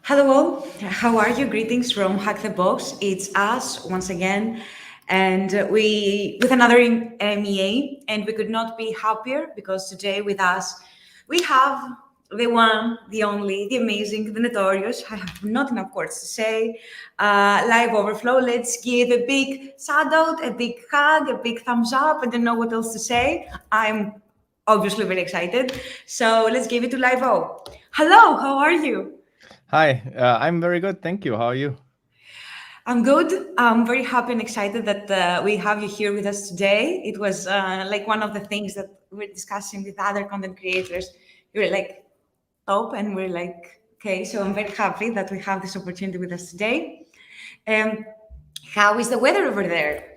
Hello all, how are you? Greetings from Hack the Box. It's us once again, and we with another MEA, and we could not be happier because today with us we have the one, the only, the amazing, the notorious. I have not enough words to say. Live Overflow. Let's give a big shout out, a big hug, a big thumbs up. I don't know what else to say. I'm obviously very excited. So let's give it to Live O. Hello, how are you? Hi, I'm very good. Thank you. How are you? I'm good. I'm very happy and excited that we have you here with us today. It was like one of the things that we're discussing with other content creators. You were like, top, and we're like, okay. So I'm very happy that we have this opportunity with us today. Um, how is the weather over there?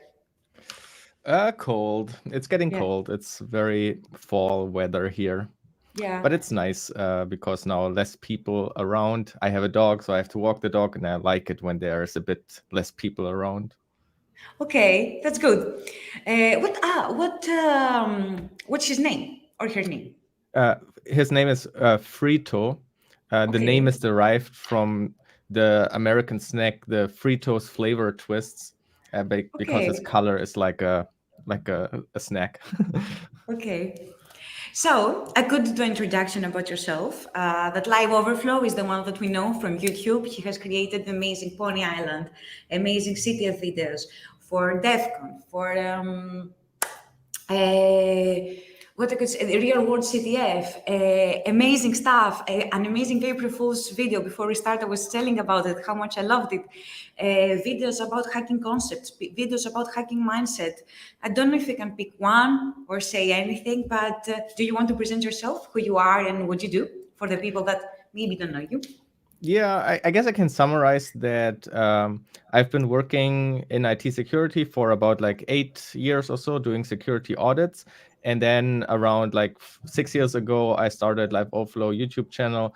Cold. It's getting Yeah, cold. It's very fall weather here, yeah. but it's nice because now less people around. I have a dog, so I have to walk the dog, and I like it when there's a bit less people around. Okay, that's good. What's his name or her name? Uh, his name is Frito. The name Okay, is derived from the American snack, the Fritos flavor twists, because its okay, color is like a snack. okay. So, a good introduction about yourself. That Live Overflow is the one that we know from YouTube. He has created the amazing Pony Island, amazing CTF videos for DEFCON, for uh, what I could say, the real world CTF, amazing stuff, an amazing April Fool's video. Before we start, I was telling about it, how much I loved it. Videos about hacking concepts, videos about hacking mindset. I don't know if you can pick one or say anything, but do you want to present yourself, who you are and what you do for the people that maybe don't know you? Yeah, I guess I can summarize that I've been working in IT security for about like 8 years or so, doing security audits. And then around like 6 years ago, I started LiveOverflow YouTube channel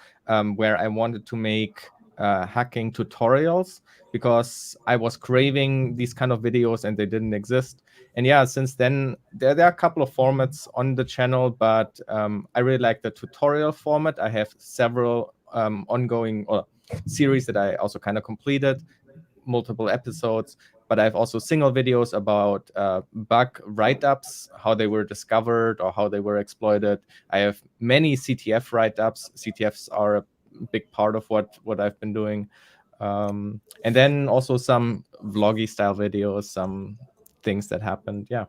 where I wanted to make hacking tutorials because I was craving these kind of videos and they didn't exist. And yeah, since then, there are a couple of formats on the channel, but I really like the tutorial format. I have several ongoing or series that I also kind of completed, multiple episodes. But I have also single videos about bug write-ups, how they were discovered or how they were exploited. I have many CTF write-ups. CTFs are a big part of what I've been doing. And then also some vloggy style videos, some things that happened. Yeah.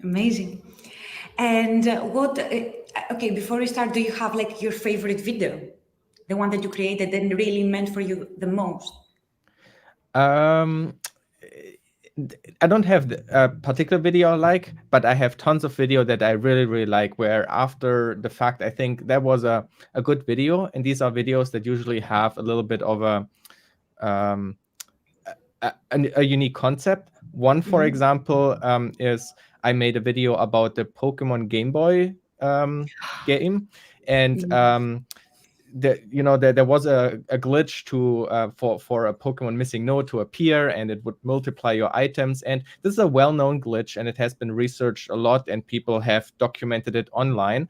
Amazing. And okay, before we start, do you have like your favorite video? The one that you created and really meant for you the most? Um, I don't have a particular video I like, but I have tons of video that I really, really like, where after the fact, I think that was a good video. And these are videos that usually have a little bit of um, a unique concept. One, for example, is I made a video about the Pokemon Game Boy game. And there was a glitch to for a Pokemon missing node to appear, and it would multiply your items. And this is a well-known glitch, and it has been researched a lot, and people have documented it online.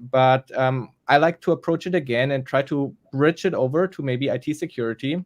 But I like to approach it again and try to bridge it over to maybe IT security,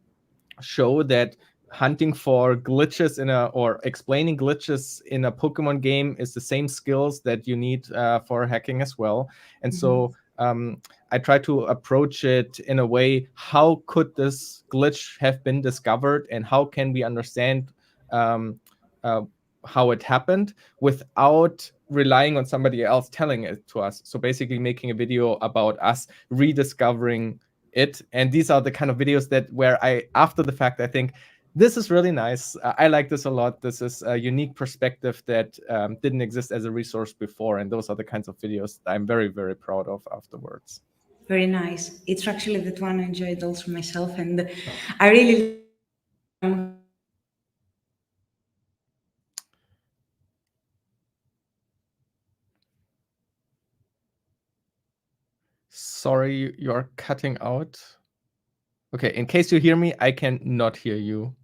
show that hunting for glitches or explaining glitches in a Pokemon game is the same skills that you need for hacking as well. And so I try to approach it in a way: how could this glitch have been discovered, and how can we understand um, uh, how it happened without relying on somebody else telling it to us. So basically making a video about us rediscovering it. And these are the kind of videos that where I, after the fact, I think this is really nice. I like this a lot. This is a unique perspective that didn't exist as a resource before. And those are the kinds of videos I'm very, very proud of afterwards. Very nice. It's actually that one I enjoyed also myself, and I really Sorry, you're cutting out. Okay, in case you hear me, I can not hear you.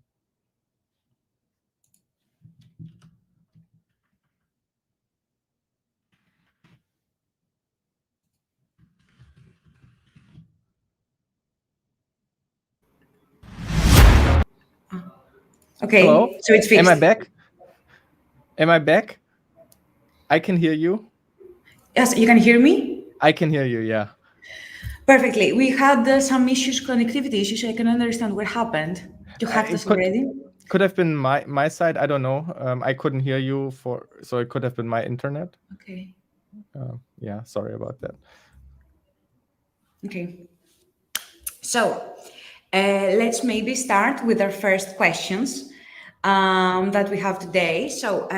Hello? Okay, so it's Am I fixed. back? Am I back? I can hear you. Yes, you can hear me I can hear you, yeah. perfectly. We had some issues, connectivity issues. So I can understand what happened. You hacked It us already. could have been my side. I don't know. I couldn't hear you so it could have been my internet. Okay. Yeah, sorry about that. Okay. So let's maybe start with our first questions that we have today. So,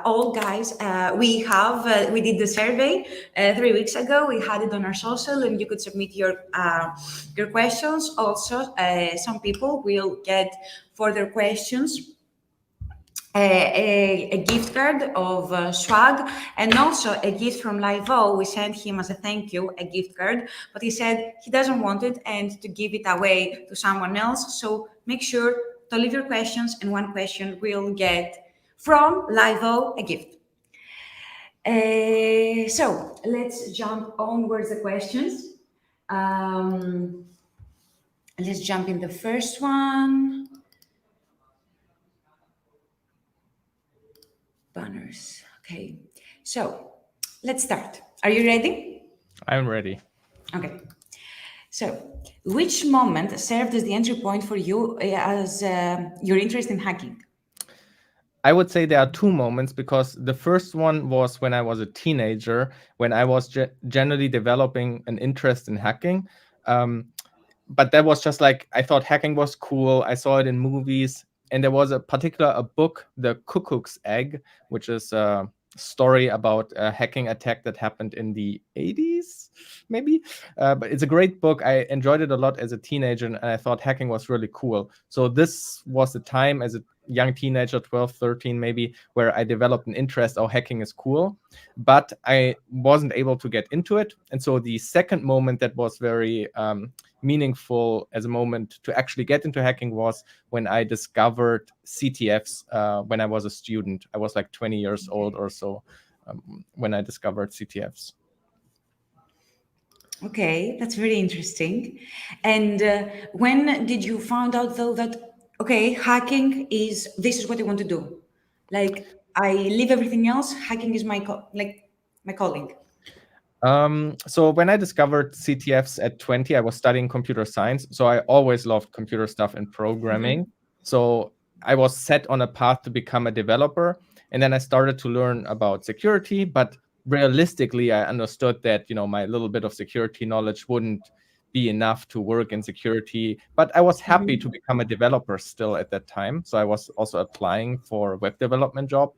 all guys, we did the survey 3 weeks ago. We had it on our social, and you could submit your questions. Also, some people will get further questions a gift card of swag and also a gift from Live-O. We sent him as a thank you a gift card, but he said he doesn't want it and to give it away to someone else. So make sure to leave your questions, and one question will get from Live-O a gift. So let's jump onwards the questions. Um, let's jump in the first one. Banners. Okay. So let's start. Are you ready? I'm ready. Okay. So, which moment served as the entry point for you as your interest in hacking? I would say there are two moments, because the first one was when I was a teenager, when I was generally developing an interest in hacking. But that was just like, I thought hacking was cool. I saw it in movies, and there was a book, The Cuckoo's Egg, which is a story about a hacking attack that happened in the 80s, maybe. But it's a great book. I enjoyed it a lot as a teenager, and I thought hacking was really cool. So this was the time as a young teenager, 12, 13 maybe, where I developed an interest, oh, hacking is cool. But I wasn't able to get into it. And so the second moment that was very meaningful as a moment to actually get into hacking was when I discovered CTFs when I was a student. I was like 20 years old or so when I discovered CTFs. Okay, that's very interesting. And when did you find out though that okay, hacking is this is what I want to do? Like I leave everything else. Hacking is like my calling. So when I discovered CTFs at 20, I was studying computer science. So I always loved computer stuff and programming. So I was set on a path to become a developer. And then I started to learn about security. But realistically, I understood that, my little bit of security knowledge wouldn't be enough to work in security. But I was happy to become a developer still at that time. So I was also applying for a web development job.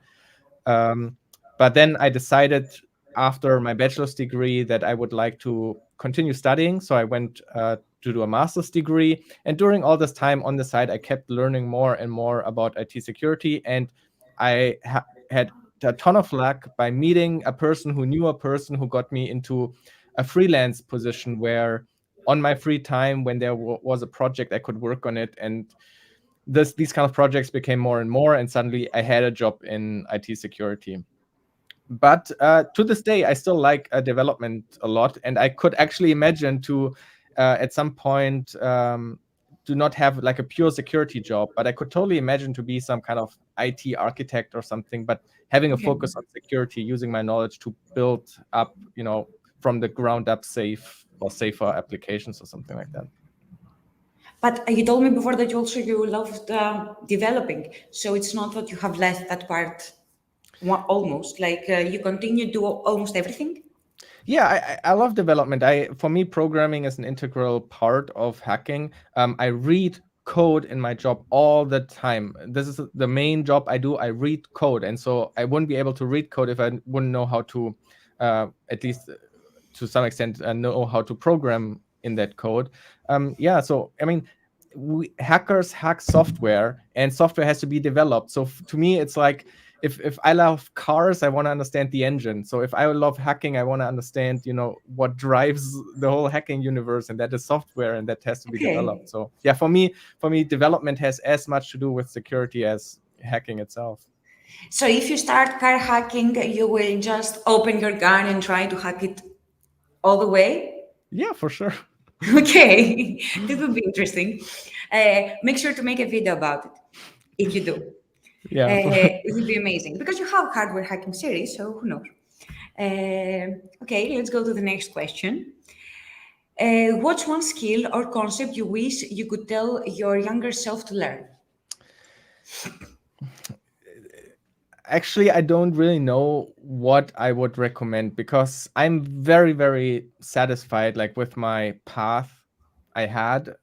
But then I decided after my bachelor's degree that I would like to continue studying. So I went to do a master's degree. And during all this time on the side, I kept learning more and more about IT security. And I had a ton of luck by meeting a person who knew a person who got me into a freelance position where on my free time, when there was a project, I could work on it. And these kind of projects became more and more. And suddenly I had a job in IT security. But to this day, I still like development a lot, and I could actually imagine to at some point do not have like a pure security job, but I could totally imagine to be some kind of IT architect or something, but having a Okay. focus on security, using my knowledge to build up, from the ground up safer applications or something like that. But you told me before that you loved developing, so it's not that you have left that part almost like you continue to do almost everything. Yeah, I love development. For me, programming is an integral part of hacking. I read code in my job all the time. This is the main job I do. I read code, and so I wouldn't be able to read code if I wouldn't know how to, at least to some extent, know how to program in that code. Yeah, so I mean, hackers hack software, and software has to be developed. So to me, it's like, if I love cars, I want to understand the engine. So if I love hacking, I want to understand, what drives the whole hacking universe, and that is software, and that has to be Okay. developed. So yeah, for me, development has as much to do with security as hacking itself. So if you start car hacking, you will just open your gun and try to hack it all the way. Yeah, for sure. Okay, this would be interesting. Make sure to make a video about it. if you do. Yeah. It will be amazing because you have hardware hacking series, so who knows? Okay, let's go to the next question. What's one skill or concept you wish you could tell your younger self to learn? Actually, I don't really know what I would recommend because I'm very, very satisfied like with my path I had.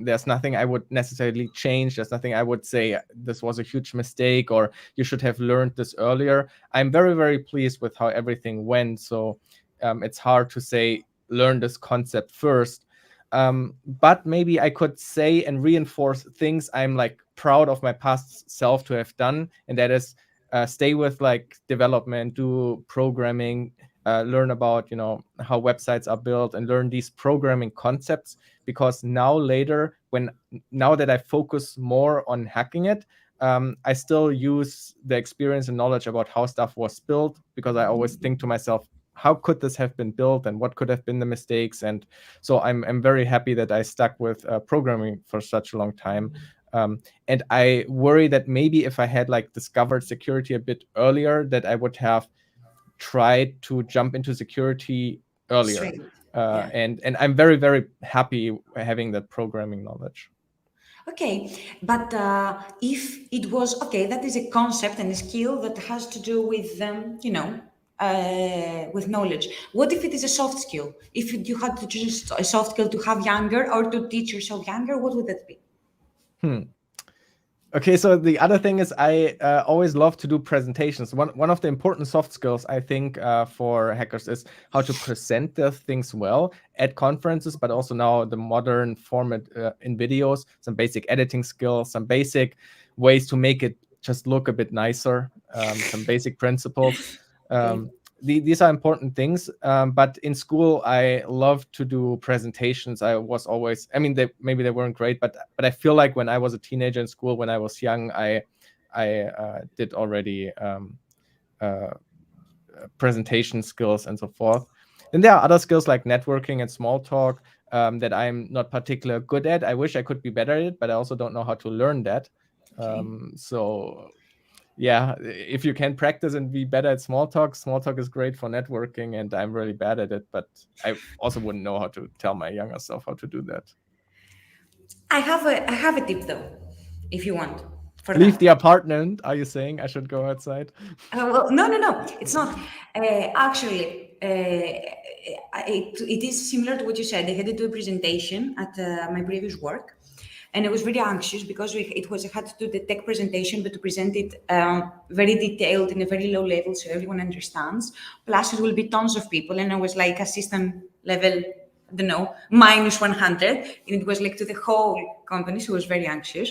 There's nothing I would necessarily change. There's nothing I would say this was a huge mistake or you should have learned this earlier. I'm very, very pleased with how everything went. So it's hard to say learn this concept first. But maybe I could say and reinforce things I'm like proud of my past self to have done, and that is stay with like development, do programming, learn about how websites are built, and learn these programming concepts. Because now that I focus more on hacking it, I still use the experience and knowledge about how stuff was built, because I always think to myself, how could this have been built and what could have been the mistakes? And so I'm very happy that I stuck with programming for such a long time. And I worry that maybe if I had like discovered security a bit earlier, that I would have tried to jump into security earlier. Straight. Yeah. And I'm very, very happy having that programming knowledge. Okay, but if it was okay, that is a concept and a skill that has to do with with knowledge. What if it is a soft skill? If you had to choose a soft skill to have younger or to teach yourself younger, what would that be? Okay, so the other thing is I always love to do presentations. One of the important soft skills, I think, for hackers is how to present their things well at conferences, but also now the modern format in videos, some basic editing skills, some basic ways to make it just look a bit nicer, some basic principles. These are important things, but in school I loved to do presentations. I was always, I mean, maybe they weren't great, but I feel like when I was a teenager in school, when I was young, I did already presentation skills and so forth. Then there are other skills like networking and small talk that I'm not particularly good at. I wish I could be better at it, but I also don't know how to learn that. So yeah, if you can practice and be better at small talk is great for networking, and I'm really bad at it, but I also wouldn't know how to tell my younger self how to do that. I have a tip though, if you want. Leave the apartment. Are you saying I should go outside? Well, no, it's not. Actually, it is similar to what you said. I had to do a presentation at my previous work, and I was very anxious because I had to do the tech presentation, but to present it very detailed in a very low level so everyone understands. Plus, it will be tons of people, and I was like assistant level, I don't know, -100, and it was like to the whole company, so I was very anxious.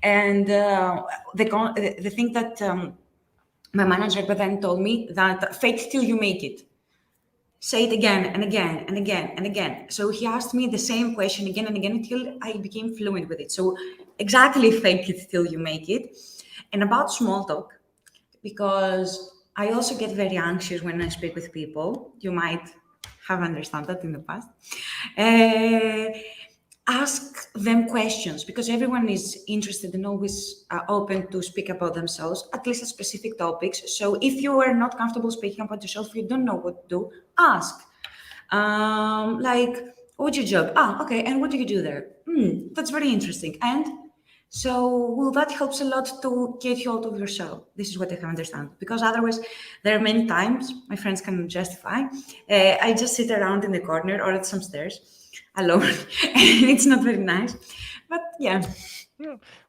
And the thing that my manager then told me that fake till you make it. Say it again and again and again and again. So he asked me the same question again and again until I became fluent with it. So exactly fake it till you make it. And about small talk, because I also get very anxious when I speak with people. You might have understood that in the past. Ask them questions, because everyone is interested and always open to speak about themselves, at least at specific topics. So if you are not comfortable speaking about yourself, you don't know what to do, ask. Like, what's your job? Okay, and what do you do there? That's very interesting. And so, well, that helps a lot to get you out of your shell. This is what I can understand. Because otherwise, there are many times, my friends can justify, I just sit around in the corner or at some stairs alone. And it's not very nice. But yeah.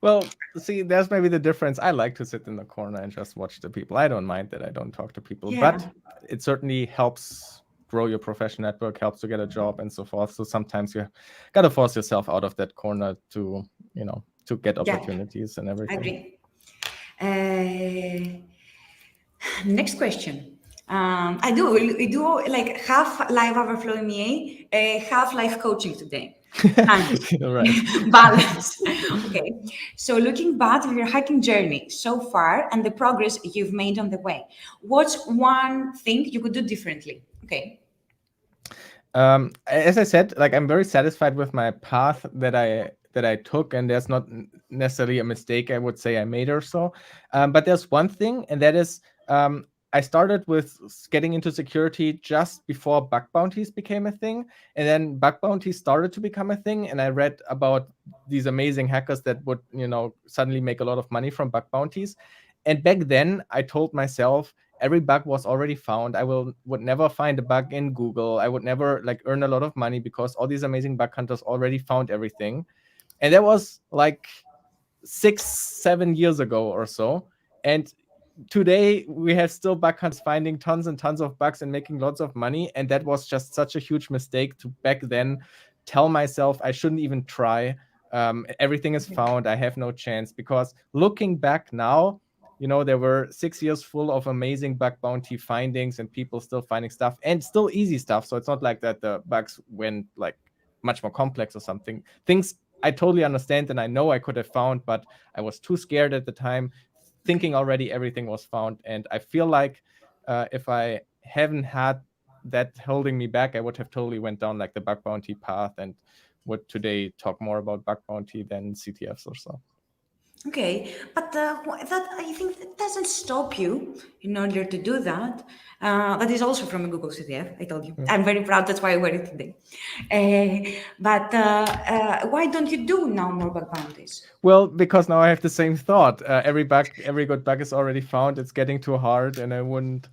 Well, see, there's maybe the difference. I like to sit in the corner and just watch the people. I don't mind that I don't talk to people, but it certainly helps grow your professional network, helps to get a job and so forth. So sometimes you got to force yourself out of that corner to, to get opportunities and everything. I agree. Next question. We do like half LiveOverflow MEA, half life coaching today. Right. Balance. Okay. So looking back at your hiking journey so far and the progress you've made on the way, what's one thing you could do differently? Okay. As I said, like I'm very satisfied with my path that I that I took, and there's not necessarily a mistake I would say I made or so. But there's one thing, and that is I started with getting into security just before bug bounties became a thing, and then bug bounties started to become a thing, and I read about these amazing hackers that would, suddenly make a lot of money from bug bounties. And back then, I told myself every bug was already found. I would never find a bug in Google. I would never earn a lot of money because all these amazing bug hunters already found everything. And that was 6-7 years ago or so. And today we have still bug hunters finding tons and tons of bugs and making lots of money. And that was just such a huge mistake to back then tell myself I shouldn't even try. Everything is found. I have no chance. Because looking back now, there were 6 years full of amazing bug bounty findings and people still finding stuff and still easy stuff. So it's not like that the bugs went much more complex or something. Things I totally understand and I know I could have found, but I was too scared at the time, thinking already everything was found. And I feel like if I haven't had that holding me back, I would have totally went down the bug bounty path and would today talk more about bug bounty than CTFs or so. Okay, but that I think that doesn't stop you in order to do that. That is also from a Google CTF. I told you, I'm very proud. That's why I wear it today. But why don't you do now more bug bounties? Well, because now I have the same thought. Every good bug is already found. It's getting too hard, and I wouldn't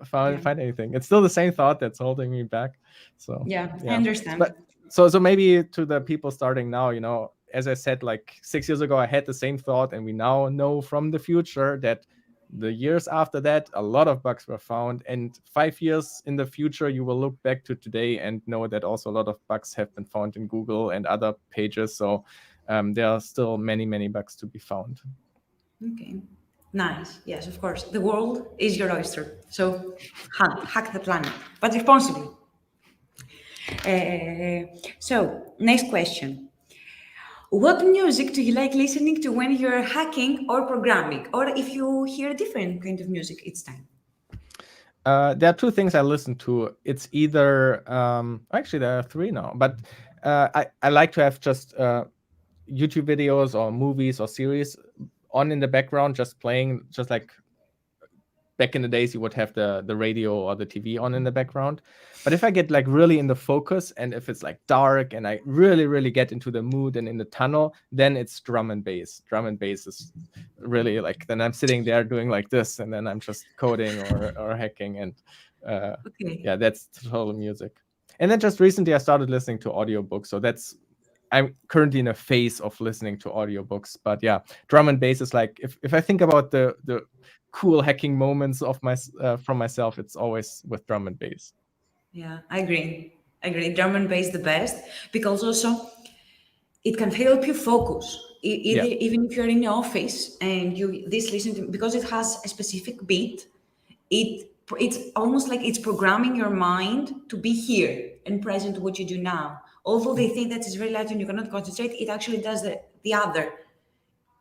find anything. It's still the same thought that's holding me back. So yeah. I understand. But so maybe to the people starting now, as I said, 6 years ago, I had the same thought, and we now know from the future that the years after that, a lot of bugs were found. And 5 years in the future, you will look back to today and know that also a lot of bugs have been found in Google and other pages. So there are still many, many bugs to be found. Okay. Nice. Yes, of course. The world is your oyster. So hack the planet, but responsibly. So, next question. What music do you like listening to when you're hacking or programming? Or if you hear a different kind of music each time? There are two things I listen to. It's either, actually, there are three now, but I like to have just YouTube videos or movies or series on in the background, just playing, just like back in the days you would have the radio or the TV on in the background. But if I get really in the focus, and if it's dark and I really, really get into the mood and in the tunnel, then it's drum and bass. Drum and bass is really then I'm sitting there doing this, and then I'm just coding or hacking, and yeah, that's total music. And then just recently I started listening to audiobooks, so I'm currently in a phase of listening to audiobooks. But yeah, drum and bass is if I think about the cool hacking moments of from myself, it's always with drum and bass. Yeah, I agree. Drum and bass the best, because also it can help you focus. Even if you're in the office and you listen to, because it has a specific beat, it's almost like it's programming your mind to be here and present to what you do now. Although they think that it's very loud and you cannot concentrate, it actually does the other.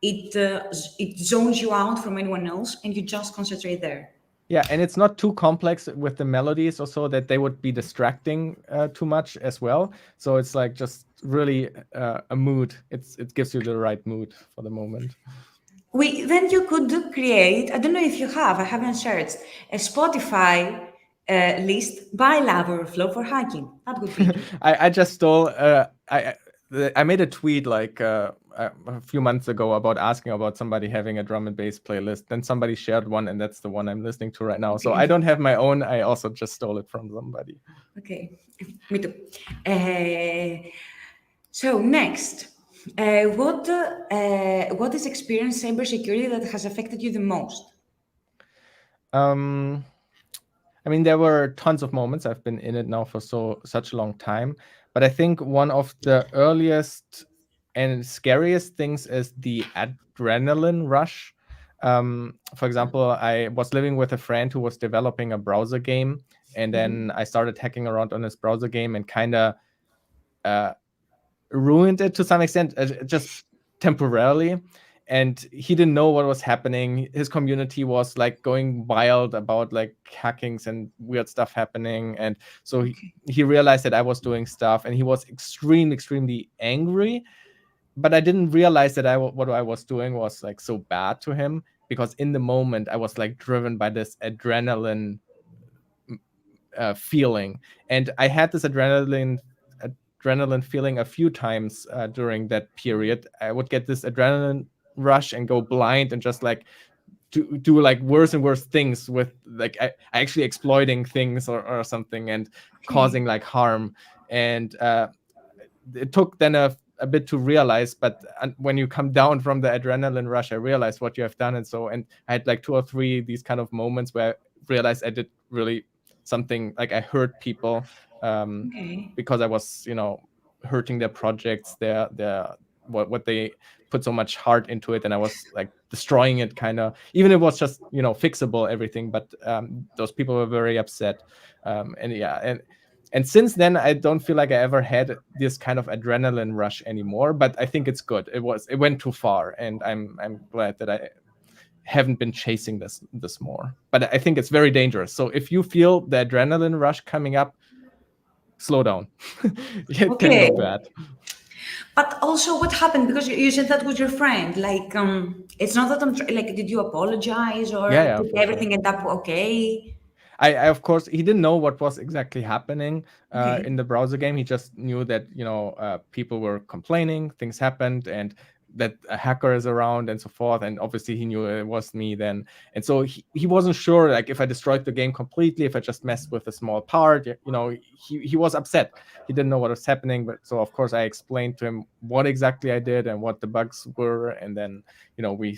It zones you out from anyone else, and you just concentrate there. Yeah, and it's not too complex with the melodies or so that they would be distracting too much as well. So it's just really a mood. It gives you the right mood for the moment. Then you could create, I don't know if you have, I haven't searched, a Spotify list by LiveOverflow for hacking. That would be I just stole, I made a tweet a few months ago about asking about somebody having a drum and bass playlist. Then somebody shared one, and that's the one I'm listening to right now. Okay. So I don't have my own. I also just stole it from somebody. Okay, me too. So next, what is experience cybersecurity that has affected you the most? I mean, there were tons of moments. I've been in it now for such a long time. But I think one of the earliest and scariest things is the adrenaline rush. For example, I was living with a friend who was developing a browser game, and then I started hacking around on his browser game and kind of ruined it to some extent, just temporarily. And he didn't know what was happening. His community was going wild about hackings and weird stuff happening. And so he realized that I was doing stuff, and he was extremely, extremely angry. but I didn't realize that what I was doing was like so bad to him, because in the moment I was like driven by this adrenaline feeling, and I had this adrenaline feeling a few times during that period. I would get this adrenaline rush and go blind and just like to do like worse and worse things with like I actually exploiting things or something and Okay. causing like harm. And it took then a bit to realize, but when you come down from the adrenaline rush, I realized what you have done. And I had like 2 or 3 these kind of moments where I realized I did really something, like I hurt people, Okay. because I was, hurting their projects, their what they put so much heart into it, and I was like destroying it, kind of, even if it was just fixable everything. But those people were very upset, and yeah, and since then I don't feel like I ever had this kind of adrenaline rush anymore. But I think it's good. It went too far, and I'm glad that I haven't been chasing this more. But I think it's very dangerous. So if you feel the adrenaline rush coming up, slow down. It can go Okay. bad. But also, what happened? Because you said that was your friend. Like, it's not that like, did you apologize Yeah, or yeah, did for sure. everything end up okay? I of course, he didn't know what was exactly happening Okay. in the browser game. He just knew that people were complaining, things happened, and that a hacker is around and so forth. And obviously, he knew it was me then. And so he wasn't sure, like, if I destroyed the game completely, if I just messed with a small part. He was upset. He didn't know what was happening. But so of course I explained to him what exactly I did and what the bugs were, and then we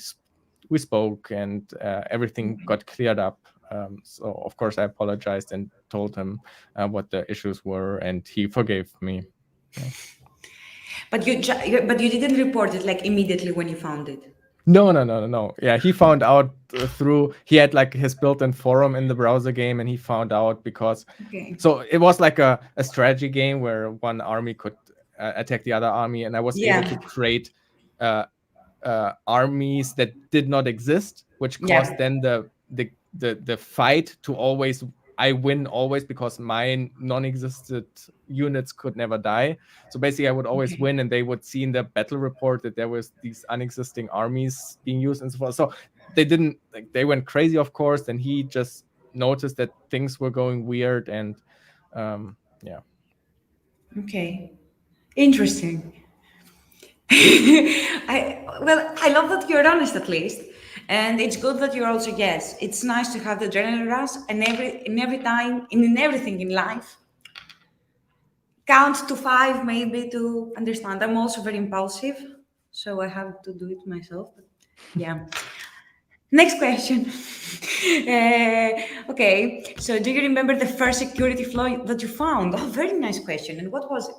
spoke, and everything got cleared up. So of course I apologized and told him what the issues were, and he forgave me. Yeah. But you didn't report it like immediately when you found it. No, no, no, no, no. Yeah, he found out through, he had like his built-in forum in the browser game, and he found out because, Okay. so it was like a strategy game where one army could attack the other army, and I was able to Yeah. create uh, armies that did not exist, which caused Yeah. then the fight to always, I win always, because my non-existent units could never die. So basically I would always Okay. win, and they would see in the battle report that there was these unexisting armies being used and so forth. So they didn't, like, they went crazy, of course, and he just noticed that things were going weird. And yeah. Okay. Interesting. I love that you're honest at least, and it's good that you're also yes. It's nice to have the adrenaline rush, and every time in everything in life, count to five maybe to understand. I'm also very impulsive, so I have to do it myself. But yeah. Next question. Okay, so do you remember the first security flaw that you found? Oh, very nice question. And what was it?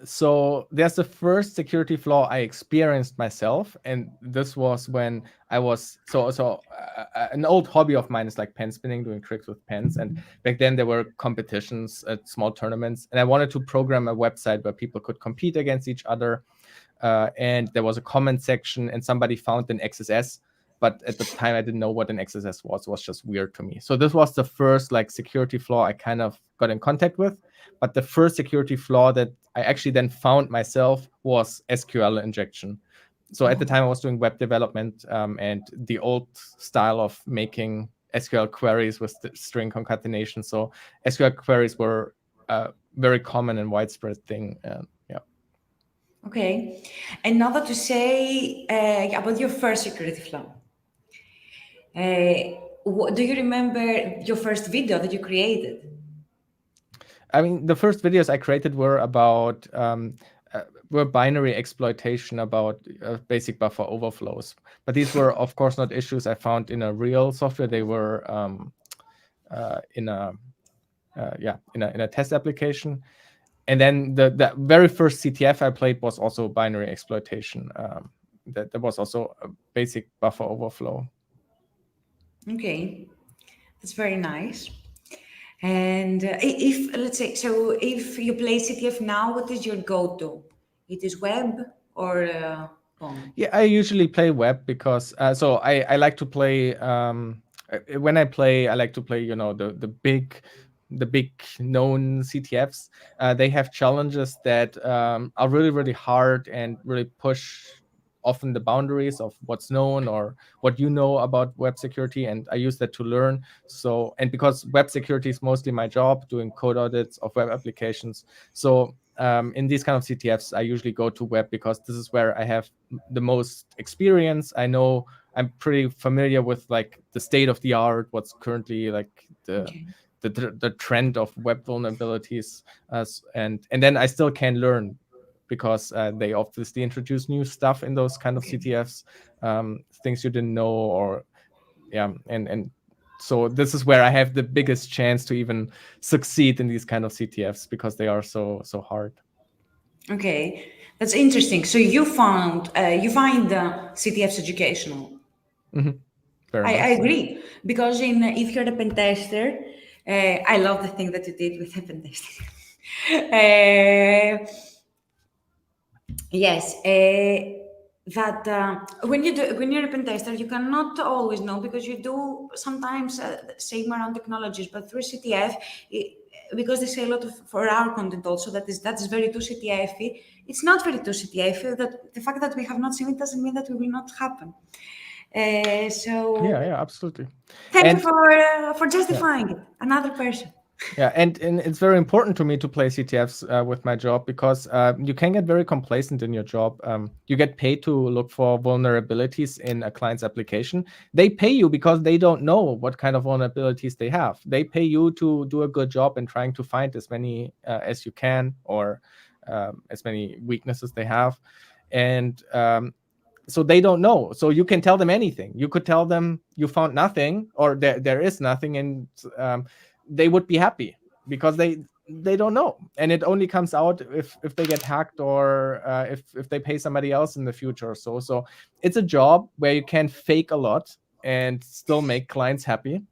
So there's the first security flaw I experienced myself, and this was when I was an old hobby of mine is like pen spinning, doing tricks with pens. And back then there were competitions at small tournaments, and I wanted to program a website where people could compete against each other. And there was a comment section, and somebody found an XSS, but at the time I didn't know what an XSS was. It was just weird to me. So this was the first like security flaw I kind of got in contact with. But the first security flaw that I actually then found myself was SQL injection. So at the time I was doing web development, and the old style of making SQL queries with the string concatenation. So SQL queries were a very common and widespread thing. Yeah. Okay. And now that you say about your first security flaw, do you remember your first video that you created? I mean, the first videos I created were about were binary exploitation, about basic buffer overflows. But these were, of course, not issues I found in a real software. They were in a in a test application. And then the very first CTF I played was also binary exploitation. That was also a basic buffer overflow. Okay, that's very nice. And if let's say so, if you play CTF now, what is your go-to? It is web or Pong? Yeah, I usually play web because so I like to play when I play, I like to play the big the big known CTFs, they have challenges that are really, really hard and really push often the boundaries of what's known or what you know about web security, and I use that to learn. So, and because web security is mostly my job, doing code audits of web applications, so in these kind of CTFs, I usually go to web because this is where I have the most experience. I know I'm pretty familiar with like the state of the art, what's currently like the trend of web vulnerabilities, and then I still can learn because they obviously introduce new stuff in those kind of CTFs, things you didn't know, or and so this is where I have the biggest chance to even succeed in these kind of CTFs because they are so hard. Okay, that's interesting. So you find the CTFs educational. Mm-hmm. Very I much so. agree, because if you're a pen tester, I love the thing that you did with the pen testing. Yes, that when you're a pen tester, you cannot always know, because you do sometimes same around technologies, but through CTF, because they say a lot of for our content also that is very too CTF. It's not very too CTF. That the fact that we have not seen it doesn't mean that it will not happen. So yeah, absolutely. thank you And for justifying it. Another person. yeah, and it's very important to me to play CTFs with my job because you can get very complacent in your job. You get paid to look for vulnerabilities in a client's application. They pay you because they don't know what kind of vulnerabilities they have. They pay you to do a good job in trying to find as many as you can, or as many weaknesses they have. And so they don't know. So you can tell them anything. You could tell them you found nothing, or there is nothing, and they would be happy because they don't know, and it only comes out if they get hacked, or if they pay somebody else in the future or so. So it's a job where you can fake a lot and still make clients happy,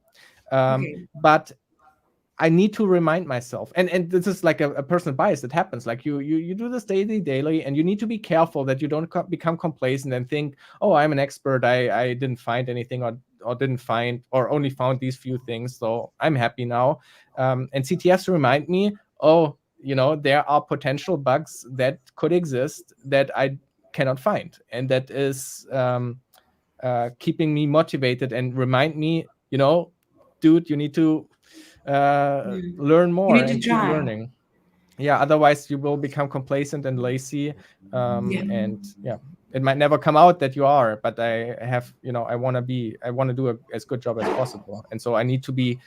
Okay. but I need to remind myself, and this is like a personal bias that happens. Like you do this daily, and you need to be careful that you don't become complacent and think, oh, I'm an expert. I didn't find anything, or didn't find, or only found these few things, so I'm happy now. And CTFs remind me, oh, there are potential bugs that could exist that I cannot find, and that is keeping me motivated and remind me, dude, you need to learn You more need to and keep try. learning. Yeah, otherwise you will become complacent and lazy, Yeah. and it might never come out that you are. But I have, I want to do as good job as possible, and so I need to be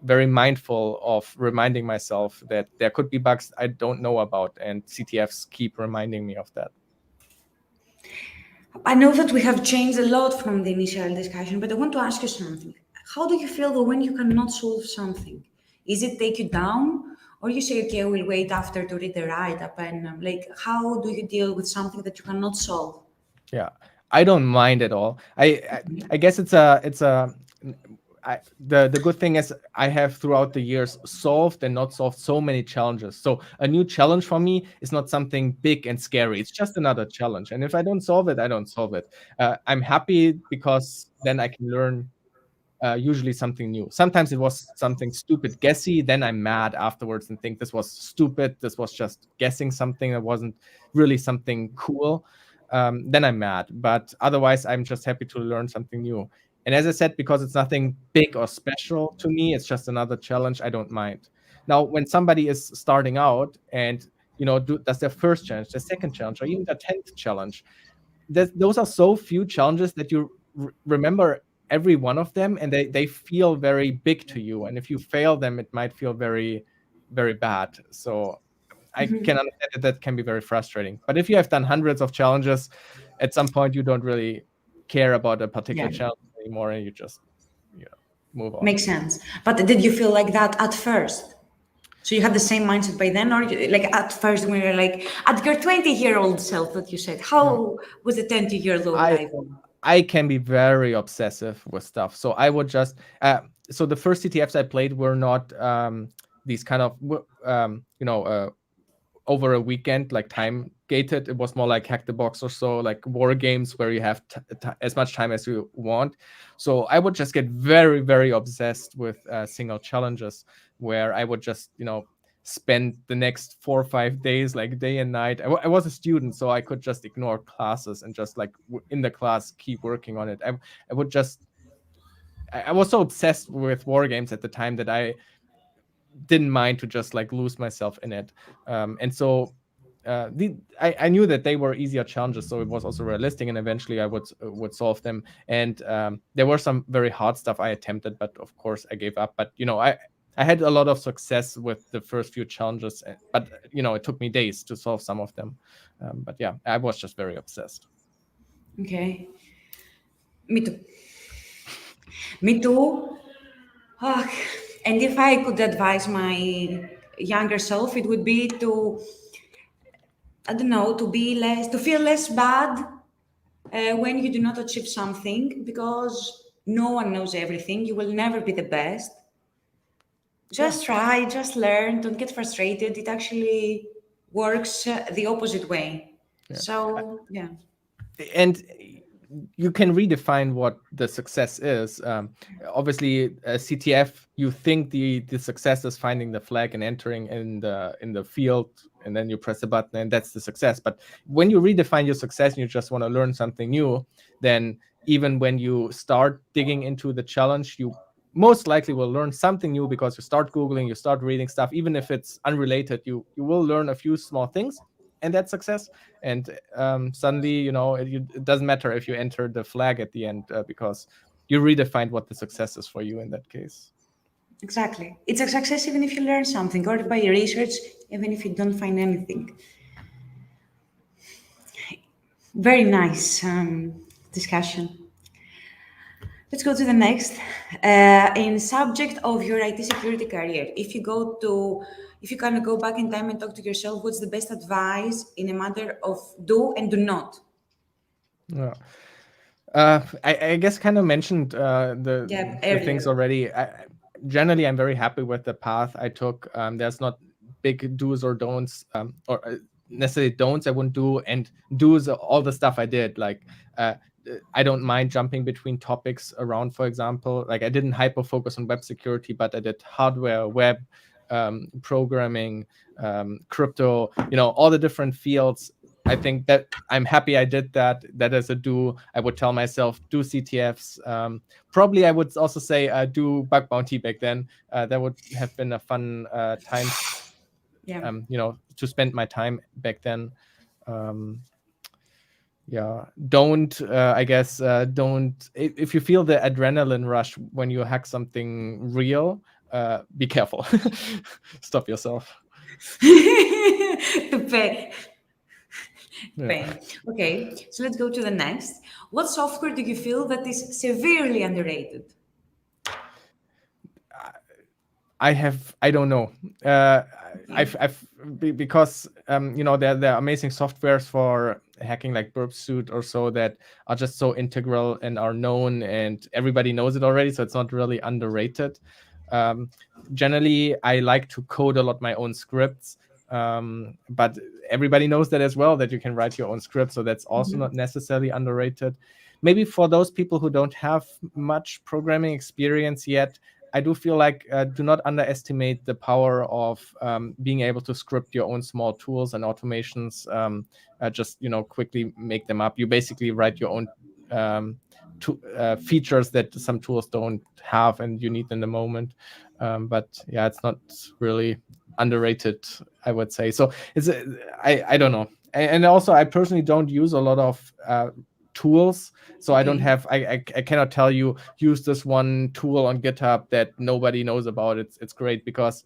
very mindful of reminding myself that there could be bugs I don't know about, and CTFs keep reminding me of that. I know that we have changed a lot from the initial discussion, but I want to ask you something. How do you feel though when you cannot solve something? Is it take you down, or you say, okay, I will wait after to read the write-up, and like, how do you deal with something that you cannot solve? Yeah, I don't mind at all. I guess the good thing is I have throughout the years solved and not solved so many challenges. So a new challenge for me is not something big and scary. It's just another challenge. And if I don't solve it, I don't solve it. I'm happy because then I can learn usually something new. Sometimes it was something stupid, guessy. Then I'm mad afterwards and think this was stupid. This was just guessing something that wasn't really something cool. Then I'm mad. But otherwise, I'm just happy to learn something new. And as I said, because it's nothing big or special to me, it's just another challenge, I don't mind. Now, when somebody is starting out and does their first challenge, their second challenge, or even their 10th challenge, those are so few challenges that you remember every one of them, and they feel very big to you. And if you fail them, it might feel very, very bad. So I can understand that can be very frustrating. But if you have done hundreds of challenges, at some point you don't really care about a particular Yeah, challenge anymore, and you just move on. makes sense. But did you feel like that at first? So you had the same mindset by then, or like at first when you're like at your 20-year-old self that you said, Yeah. how was the 20-year-old I life? I can be very obsessive with stuff. So I would just so the first CTFs I played were not these kind of over a weekend, like time gated. It was more like Hack the Box or so, like war games where you have as much time as you want. So I would just get very, very obsessed with single challenges, where I would just, spend the next 4 or 5 days, like day and night. I was a student, so I could just ignore classes and just like in the class keep working on it. I would just, I was so obsessed with war games at the time that I didn't mind to just like lose myself in it. And so I knew that they were easier challenges, so it was also realistic, and eventually I would solve them. And there were some very hard stuff I attempted, but of course I gave up. But I had a lot of success with the first few challenges, but it took me days to solve some of them. But yeah, I was just very obsessed. Okay. Me too. Me too. Ah, and if I could advise my younger self, it would be to, I don't know, to feel less bad when you do not achieve something, because no one knows everything. You will never be the best. Just try, just learn, don't get frustrated. It actually works the opposite way. Yeah. So, yeah. And you can redefine what the success is. Obviously, a CTF, you think the success is finding the flag and entering in the field, and then you press a button, and that's the success. But when you redefine your success and you just want to learn something new, then even when you start digging into the challenge, you most likely will learn something new, because you start Googling, you start reading stuff. Even if it's unrelated, you will learn a few small things, and that's success. And suddenly, it doesn't matter if you enter the flag at the end, because you redefined what the success is for you in that case. Exactly. It's a success even if you learn something, or by research, even if you don't find anything. Very nice discussion. Let's go to the next. In subject of your IT security career, if you kind of go back in time and talk to yourself, what's the best advice in a matter of do and do not? Yeah. I guess kind of mentioned the things already. Generally, I'm very happy with the path I took. There's not big do's or don'ts, or necessarily don'ts I wouldn't do, and do's all the stuff I did. Like I don't mind jumping between topics around. For example, like I didn't hyper focus on web security, but I did hardware, web, programming, crypto. All the different fields. I think that I'm happy I did that. That is a do. I would tell myself, do CTFs. Probably I would also say do bug bounty back then. That would have been a fun time. Yeah. To spend my time back then. Don't I guess don't, if you feel the adrenaline rush when you hack something real, be careful. Stop yourself. To pay. Pain. Okay, so let's go to the next. What software do you feel that is severely underrated? I don't know. Because there are amazing softwares for hacking, like Burp Suite or so, that are just so integral and are known, and everybody knows it already, so it's not really underrated. Generally, I like to code a lot my own scripts, but everybody knows that as well, that you can write your own script, so that's also not necessarily underrated. Maybe for those people who don't have much programming experience yet, I do feel like do not underestimate the power of being able to script your own small tools and automations. Just quickly make them up. You basically write your own features that some tools don't have, and you need in the moment. But yeah, it's not really underrated, I would say. So I don't know. And also, I personally don't use a lot of tools, so I don't have, I cannot tell you use this one tool on GitHub that nobody knows about. It's great, because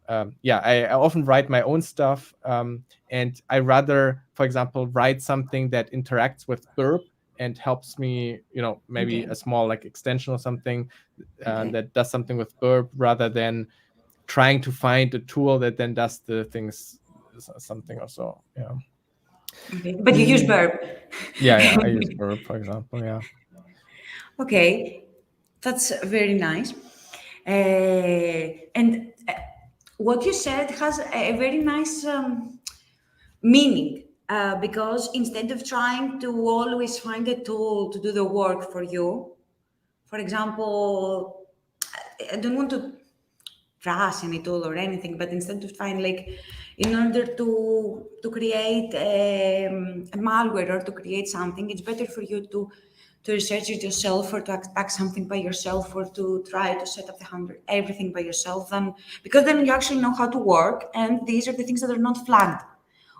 I often write my own stuff, and I rather, for example, write something that interacts with Burp and helps me, maybe a small like extension or something that does something with Burp, rather than trying to find a tool that then does the things something or so. Yeah. Okay. But you use Burp. Yeah, I use Burp, for example. Yeah. Okay, that's very nice. And what you said has a very nice meaning. because instead of trying to always find a tool to do the work for you, for example, I don't want to trash any tool or anything, but instead of trying like in order to create a malware or to create something, it's better for you to research it yourself or to attack something by yourself or to try to set up everything by yourself, then because then you actually know how to work, and these are the things that are not flagged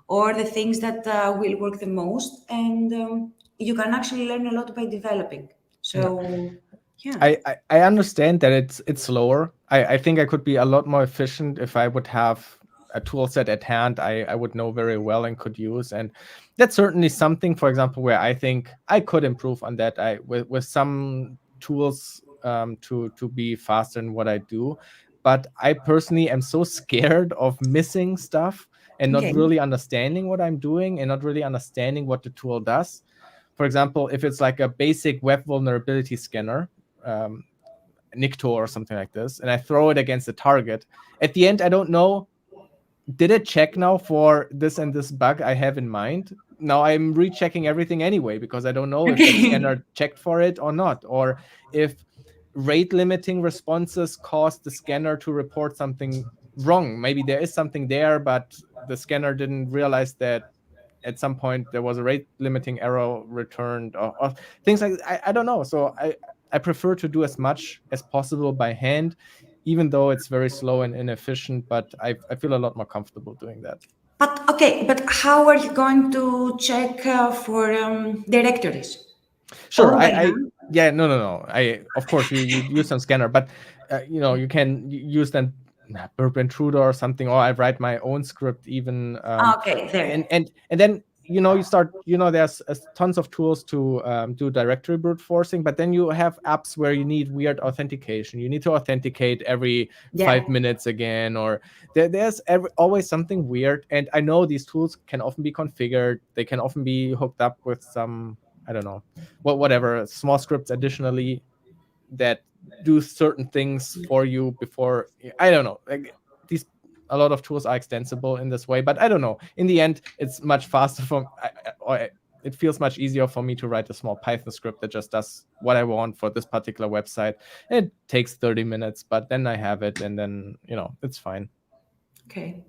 or the things that will work the most, and you can actually learn a lot by developing. Yeah. So yeah. I understand that it's slower. I think I could be a lot more efficient if I would have a tool set at hand I would know very well and could use. And that's certainly something, for example, where I think I could improve on that. With some tools to be faster in what I do. But I personally am so scared of missing stuff and not Okay. really understanding what I'm doing and not really understanding what the tool does. For example, if it's like a basic web vulnerability scanner, um, Nikto or something like this, and I throw it against the target, at the end, I don't know, did it check now for this and this bug I have in mind? Now I'm rechecking everything anyway because I don't know if that Okay. scanner checked for it or not, or if rate limiting responses caused the scanner to report something wrong. Maybe there is something there, but the scanner didn't realize that at some point there was a rate limiting error returned, or things like I don't know. So I prefer to do as much as possible by hand, even though it's very slow and inefficient, but I feel a lot more comfortable doing that. But okay, but how are you going to check for directories? Sure, All by I hand? yeah, no. I Of course you use some scanner, but you can use then Burp Intruder or something, or I write my own script even, Okay, there. and then you start, there's tons of tools to do directory brute forcing, but then you have apps where you need weird authentication. You need to authenticate every Yeah. 5 minutes again, or there's always something weird. And I know these tools can often be configured. They can often be hooked up with some, I don't know, whatever small scripts additionally that do certain things for you before. I don't know, like these, a lot of tools are extensible in this way, but I don't know, in the end it's much faster it feels much easier for me to write a small Python script that just does what I want for this particular website. It takes 30 minutes, but then I have it, and then it's fine. Okay.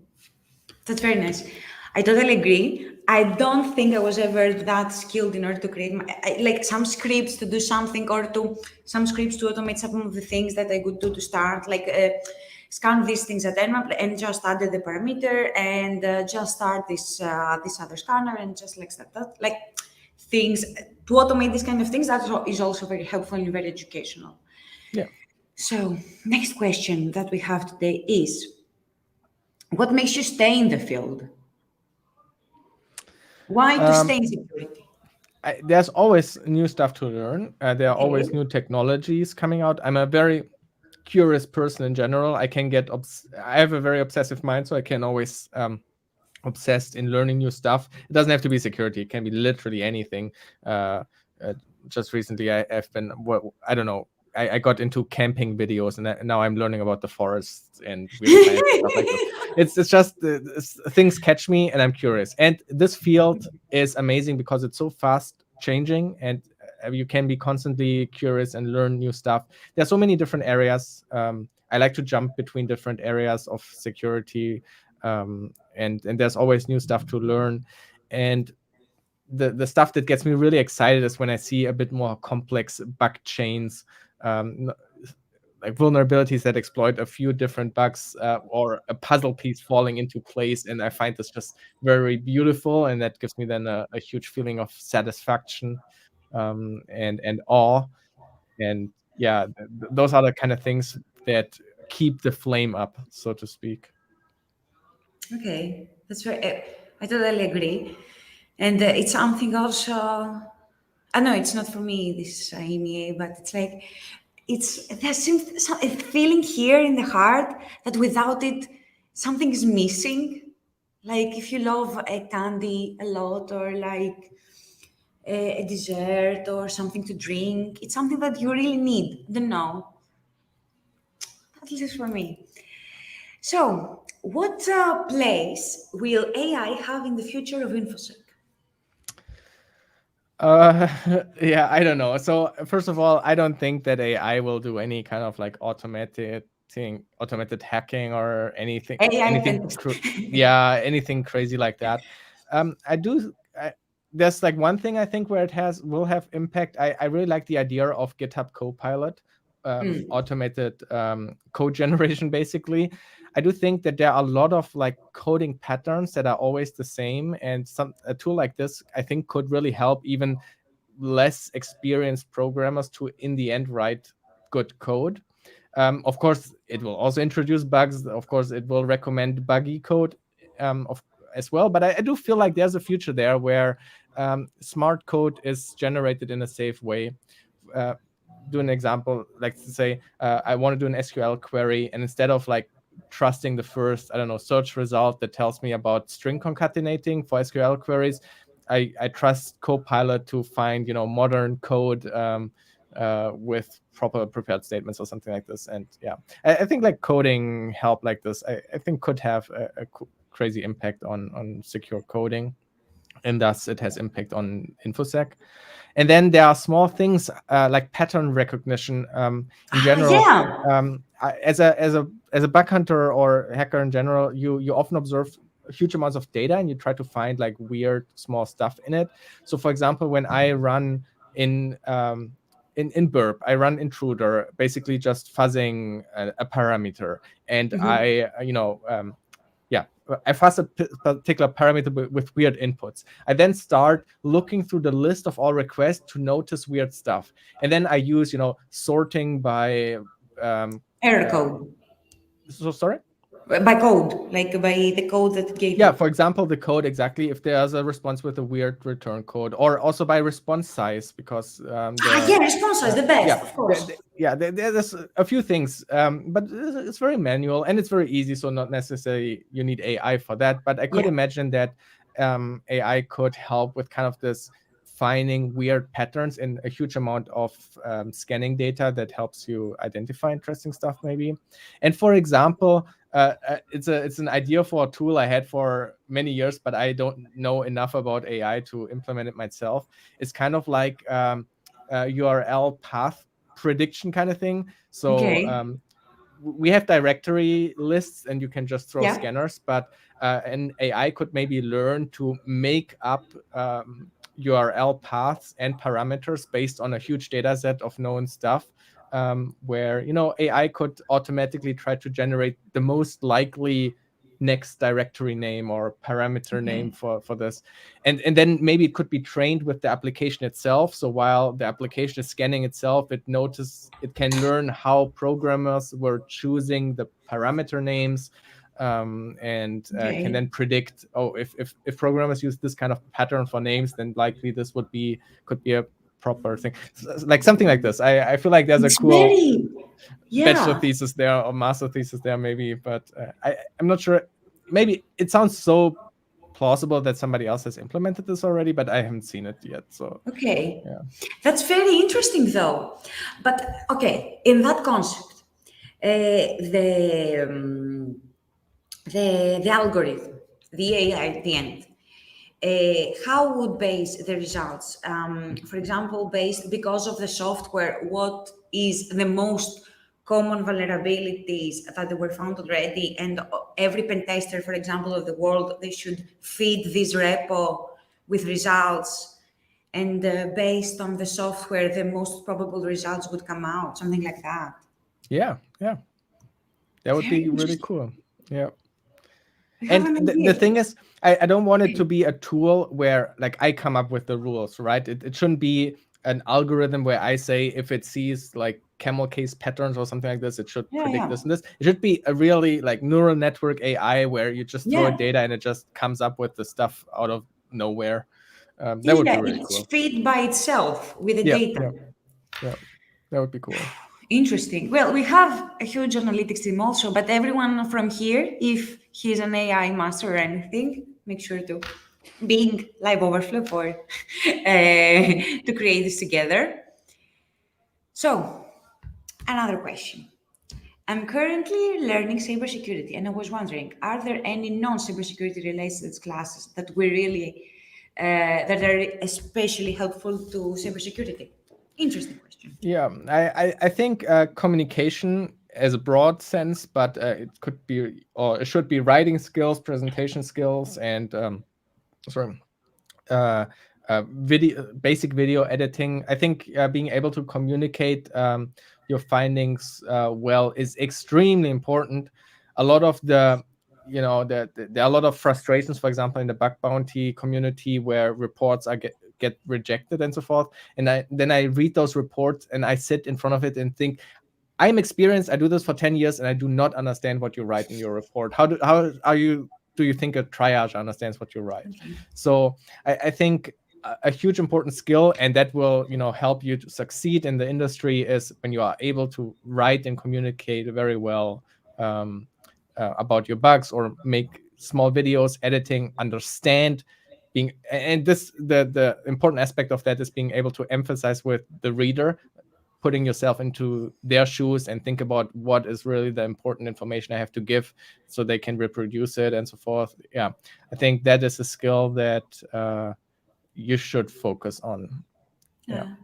That's very nice. I totally agree. I don't think I was ever that skilled in order to create like some scripts to do something, or to some scripts to automate some of the things that I could do to start, like scan these things at nmap and just add the parameter and just start this other scanner and just like that like things to automate these kind of things. That is also very helpful and very educational. Yeah. So next question that we have today is, what makes you stay in the field? Why to um stay in security? there's always new stuff to learn. There are always Okay. new technologies coming out. I'm a very curious person in general. I have a very obsessive mind, so I can always obsessed in learning new stuff. It doesn't have to be security. It can be literally anything. Uh, just recently, I've been, I don't know, I got into camping videos, and now I'm learning about the forests and weird plants and stuff like this. It's just things catch me, and I'm curious. And this field is amazing because it's so fast changing, and you can be constantly curious and learn new stuff. There's so many different areas. I like to jump between different areas of security, and there's always new stuff to learn. And the stuff that gets me really excited is when I see a bit more complex bug chains, like vulnerabilities that exploit a few different bugs, or a puzzle piece falling into place. And I find this just very beautiful, and that gives me then a huge feeling of satisfaction, and awe. And yeah, those are the kind of things that keep the flame up, so to speak. Okay, that's very. I totally agree, and it's something also. I know it's not for me this EMEA, but it's like there seems a feeling here in the heart that without it, something is missing. Like if you love a candy a lot, or like a dessert or something to drink, it's something that you really need. I don't know. At least for me. So, what place will AI have in the future of InfoSec? Uh, yeah, I don't know. So first of all, I don't think that AI will do any kind of like automated hacking or AI therapist. yeah, anything crazy like that. I do. There's like one thing I think where it will have impact. I really like the idea of GitHub Copilot, automated code generation. Basically, I do think that there are a lot of like coding patterns that are always the same, and a tool like this I think could really help even less experienced programmers to in the end write good code. Of course, it will also introduce bugs. Of course, it will recommend buggy code as well. But I do feel like there's a future there where smart code is generated in a safe way. Uh, do an example, like to say, I want to do an SQL query, and instead of like trusting the first, I don't know, search result that tells me about string concatenating for SQL queries, I trust Copilot to find, modern code with proper prepared statements or something like this. And yeah, I think like coding help like this, I think could have a crazy impact on secure coding, and thus it has impact on infosec. And then there are small things like pattern recognition in general. Yeah. As a bug hunter or hacker in general, you often observe huge amounts of data and you try to find like weird small stuff in it. So for example, when I run in burp, I run intruder, basically just fuzzing a parameter, and I fuzz a particular parameter with weird inputs. I then start looking through the list of all requests to notice weird stuff, and then I use sorting by Error uh, code. so sorry. By code, like by the code that it gave Yeah, you. for example, the code exactly, if there's a response with a weird return code, or also by response size, because Yeah, response is the best, yeah, of course. there's a few things, but it's very manual and it's very easy, so not necessarily you need AI for that. But I could Yeah. imagine that AI could help with kind of this finding weird patterns in a huge amount of scanning data that helps you identify interesting stuff, maybe. And for example, it's an idea for a tool I had for many years, but I don't know enough about AI to implement it myself. It's kind of like URL path prediction kind of thing. So Okay. we have directory lists and you can just throw Yeah. scanners, but an AI could maybe learn to make up URL paths and parameters based on a huge data set of known stuff, where AI could automatically try to generate the most likely next directory name or parameter name Okay. for this, and then maybe it could be trained with the application itself. So while the application is scanning itself, it can learn how programmers were choosing the parameter names, and can Okay. then predict, oh, if programmers use this kind of pattern for names, then likely this could be a proper thing. Like something like this. I feel like there's a It's cool very, bachelor yeah. thesis there or master thesis there maybe, but I'm not sure. Maybe it sounds so plausible that somebody else has implemented this already, but I haven't seen it yet. So Okay. yeah. That's very interesting, though. But okay, in that concept, the algorithm, the AI at the end, how would base the results? For example, based because of the software, what is the most common vulnerabilities that were found already? And every pen tester, for example, of the world, they should feed this repo with results. And based on the software, the most probable results would come out, something like that. Yeah, that would Very be really interesting. cool. Yeah. I have And an the idea. thing is, I don't want it to be a tool where like I come up with the rules, right? It shouldn't be an algorithm where I say if it sees like camel case patterns or something like this, it should Yeah, predict yeah, this and this. It should be a really like neural network AI where you just throw it yeah. data and it just comes up with the stuff out of nowhere. That would be Yeah, really it's cool. feed by itself with the Yeah, data. yeah, yeah. That would be cool. Interesting. Well, we have a huge analytics team also, but everyone from here, if he's an AI master or anything, make sure to being live overflow for to create this together. So, another question. I'm currently learning cybersecurity, and I was wondering, are there any non-cybersecurity related classes that we really that are especially helpful to cybersecurity? Interesting question. Yeah, I think communication as a broad sense, but it could be, or it should be, writing skills, presentation skills, and sorry, basic video editing. I think being able to communicate your findings well is extremely important. A lot of the, there are a lot of frustrations, for example, in the bug bounty community, where reports get rejected and so forth. And then I read those reports and I sit in front of it and think, I'm experienced. I do this for 10 years and I do not understand what you write in your report. How do you think a triage understands what you write? Okay. So I think a huge important skill, and that will help you to succeed in the industry, is when you are able to write and communicate very well about your bugs, or make small videos, editing, understand, and this the important aspect of that is being able to emphasize with the reader, putting yourself into their shoes and think about what is really the important information I have to give so they can reproduce it and so forth. Yeah, I think that is a skill that you should focus on. Yeah.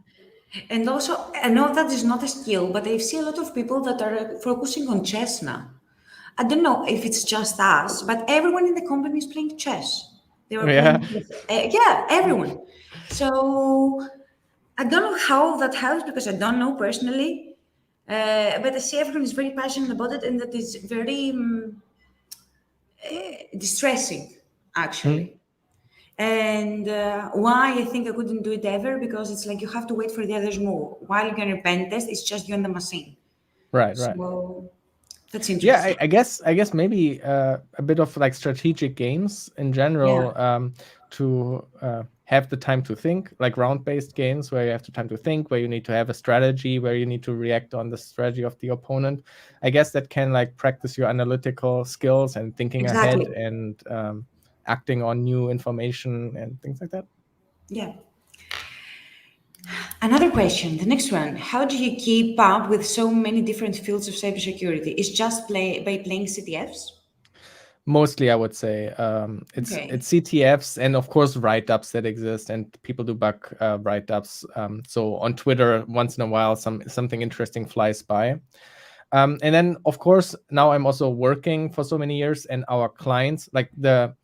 And also, I know that is not a skill, but I see a lot of people that are focusing on chess now. I don't know if it's just us, but everyone in the company is playing chess. They were Yeah. playing, yeah, everyone. So I don't know how that helps because I don't know personally, but I see everyone is very passionate about it, and that is very distressing, actually. And why I think I couldn't do it ever, because it's like you have to wait for the others more. While you're gonna pen test, it's just you and the machine. Right. So that's Yeah, interesting. I guess maybe a bit of like strategic games in Yeah, general, to have the time to think, like round-based games where you have the time to think, where you need to have a strategy, where you need to react on the strategy of the opponent. I guess that can like practice your analytical skills and thinking ahead, exactly. and acting on new information and things like that. Yeah. Another question, the next one. How do you keep up with so many different fields of cybersecurity? Is just by playing CTFs? Mostly, I would say it's Okay. CTFs, and of course write-ups that exist, and people do bug write-ups. So on Twitter, once in a while, something interesting flies by. And then, of course, now I'm also working for so many years, and our clients, like the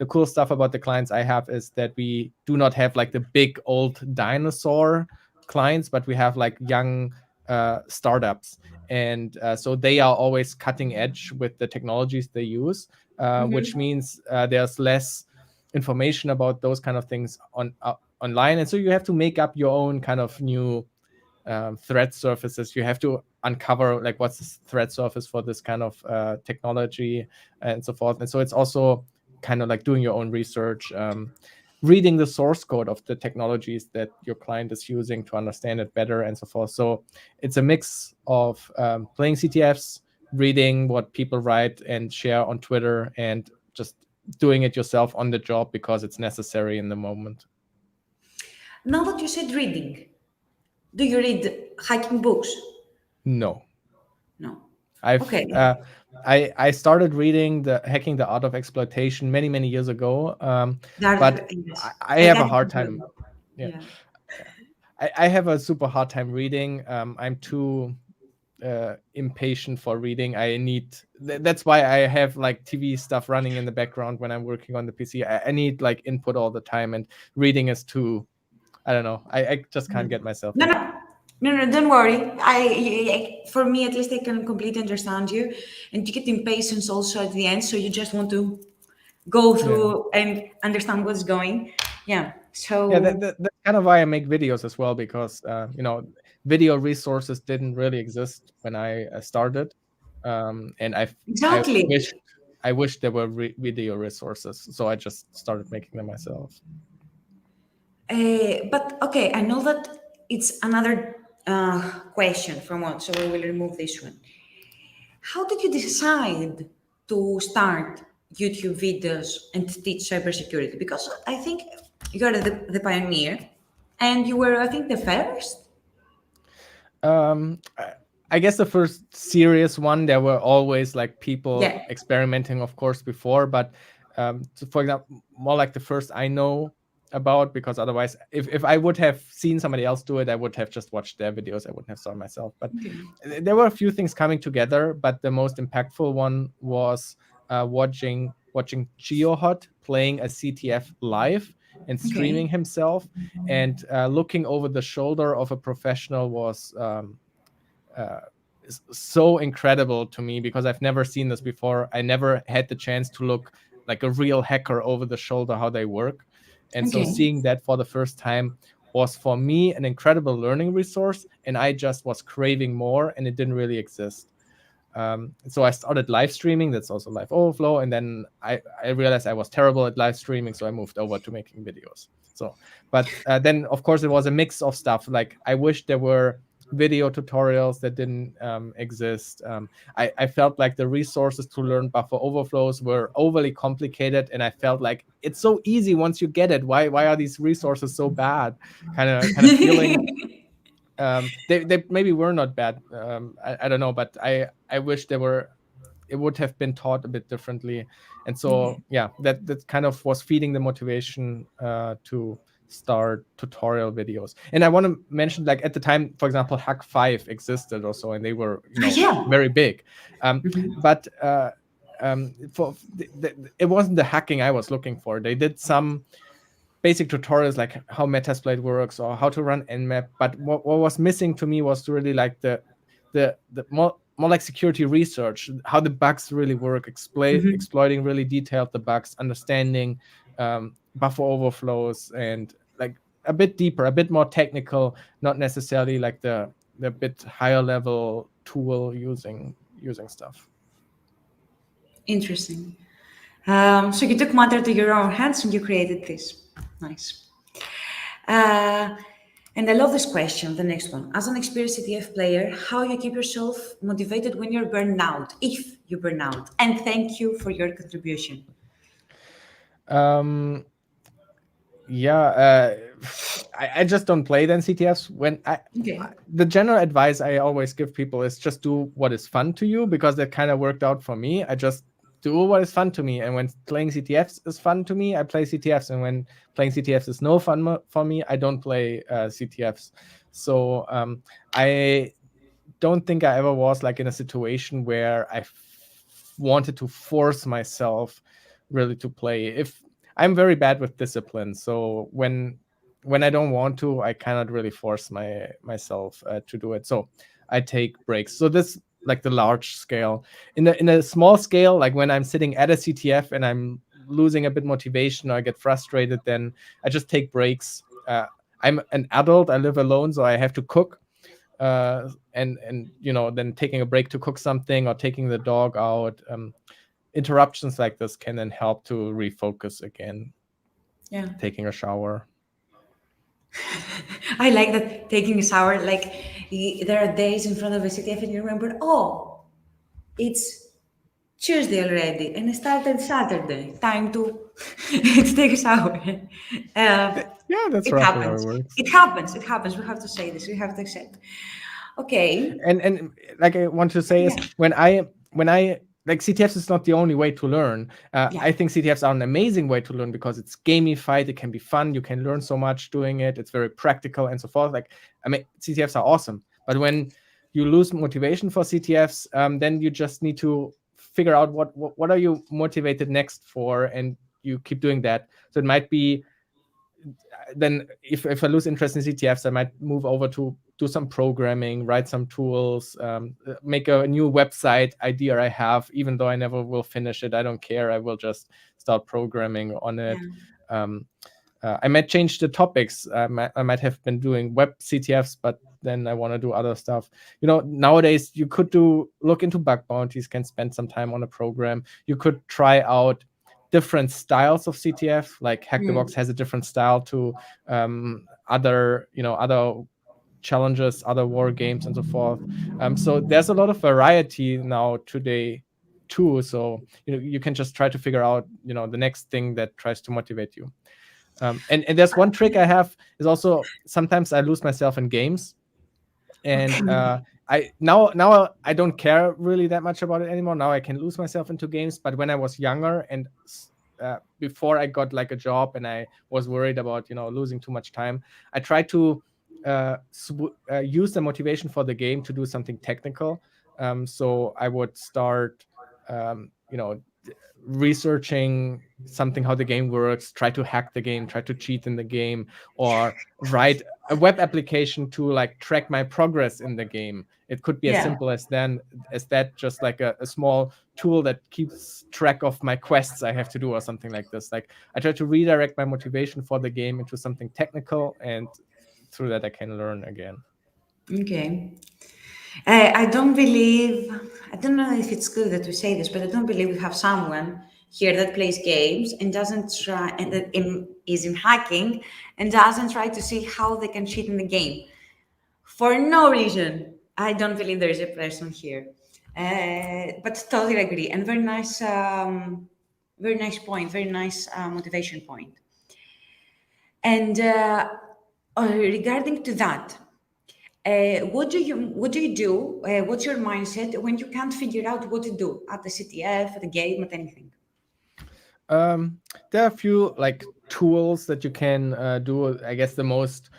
cool stuff about the clients I have is that we do not have like the big old dinosaur clients, but we have like young startups, and so they are always cutting edge with the technologies they use, which means there's less information about those kind of things online, and so you have to make up your own kind of new threat surfaces. You have to uncover like what's the threat surface for this kind of technology and so forth. And so it's also kind of like doing your own research, reading the source code of the technologies that your client is using to understand it better and so forth. So it's a mix of playing CTFs, reading what people write and share on Twitter, and just doing it yourself on the job because it's necessary in the moment. Now that you said reading, do you read hacking books? No. No. I've Okay. I started reading the Hacking the Art of Exploitation many years ago, but That, yes. I I have a can hard remember time. that. Yeah, Yeah. I have a super hard time reading. I'm too impatient for reading. That's why I have like TV stuff running in the background when I'm working on the PC. I need like input all the time, and reading is too. I don't know. I just can't get myself No, into. no, no, don't worry. For me, at least, I can completely understand you, and you get impatience also at the end. So you just want to go Yeah. through and understand what's going. Yeah. Yeah, So that's kind of why I make videos as well, because video resources didn't really exist when I started, and I exactly. wish there were video resources, so I just started making them myself. But okay, I know that it's another question from one, so we will remove this one. How did you decide to start YouTube videos and teach cybersecurity? Because I think you're the pioneer, and you were, I think, the first. I guess the first serious one. There were always like people Yeah. experimenting, of course, before, but so for example, more like the first I know about, because otherwise, if I would have seen somebody else do it, I would have just watched their videos. I wouldn't have saw it myself. But there were a few things coming together, but the most impactful one was watching GeoHot playing a CTF live and Okay. streaming himself, and looking over the shoulder of a professional was uh, so incredible to me, because I've never seen this before. I never had the chance to look like a real hacker over the shoulder how they work. And so Okay. seeing that for the first time was for me an incredible learning resource, and I just was craving more, and it didn't really exist. So I started live streaming. That's also LiveOverflow. And then I realized I was terrible at live streaming, so I moved over to making videos. So, but then of course it was a mix of stuff. Like I wish there were video tutorials that didn't exist. I felt like the resources to learn buffer overflows were overly complicated, and I felt like it's so easy once you get it. Why are these resources so bad? Kind of feeling. They maybe were not bad. I don't know, but I wish it would have been taught a bit differently. And so yeah, that kind of was feeding the motivation to start tutorial videos. And I want to mention, like at the time, for example, Hack 5 existed or so, and they were Yeah. very big. But it wasn't the hacking I was looking for. They did some basic tutorials like how Metasploit works or how to run Nmap. But what was missing to me was really like the more like security research, how the bugs really work, exploiting really detailed the bugs, understanding buffer overflows, and like a bit deeper, a bit more technical, not necessarily like the bit higher level tool using stuff. Interesting. So you took matter to your own hands and you created this. Nice. Uh, and I love this question, the next one. As an experienced CTF player, how you keep yourself motivated when you're burned out, if you burn out? And thank you for your contribution. Yeah, I just don't play then CTFs. Okay. The general advice I always give people is just do what is fun to you, because that kind of worked out for me. I just do what is fun to me, and when playing CTFs is fun to me, I play CTFs, and when playing CTFs is no fun for me, I don't play CTFs. So I don't think I ever was like in a situation where I wanted to force myself really to play. If I'm very bad with discipline, so when I don't want to, I cannot really force myself to do it. So I take breaks. So this like the large scale. In a small scale, like when I'm sitting at a CTF and I'm losing a bit motivation or I get frustrated, then I just take breaks. I'm an adult. I live alone, so I have to cook. And then taking a break to cook something or taking the dog out. Interruptions like this can then help to refocus again. Yeah. Taking a shower. I like that, taking a shower. Like there are days in front of a CTF and you remember, oh, it's Tuesday already and it started Saturday. Time to, to take a shower. Uh, Yeah, that's it roughly how it happens. works. It happens. It happens. We have to say this. We have to accept. Okay. And like I want to say is Yeah. when I like CTFs is not the only way to learn. Yeah. I think CTFs are an amazing way to learn because it's gamified. It can be fun. You can learn so much doing it. It's very practical and so forth. Like, I mean, CTFs are awesome. But when you lose motivation for CTFs, then you just need to figure out what are you motivated next for, and you keep doing that. So it might be then if I lose interest in CTFs, I might move over to do some programming, write some tools, make a new website idea I have, even though I never will finish it. I don't care. I will just start programming on it. I might change the topics. I might have been doing web CTFs, but then I want to do other stuff. Nowadays you could look into bug bounties, can spend some time on a program. You could try out different styles of CTF, like Hack the Box has a different style to other challenges, other war games, and so forth. So there's a lot of variety now today too. So you can just try to figure out the next thing that tries to motivate you. And there's one trick I have is also sometimes I lose myself in games, and I don't care really that much about it anymore. Now I can lose myself into games, but when I was younger and before I got like a job and I was worried about losing too much time, I tried to use the motivation for the game to do something technical. So I would start researching something, how the game works, try to hack the game, try to cheat in the game, or write a web application to like track my progress in the game. It could be as Yeah. simple as that, just like a small tool that keeps track of my quests I have to do or something like this. Like I try to redirect my motivation for the game into something technical, and through that I can learn again. Okay. I don't know if it's good that we say this, but I don't believe we have someone here that plays games and doesn't try, and that is in hacking and doesn't try to see how they can cheat in the game. For no reason. I don't believe there is a person here. But totally agree. And very nice point, very nice motivation point. And regarding to that, what do you do? What's your mindset when you can't figure out what to do at the CTF, at the game, at anything? There are a few like tools that you can do. I guess the most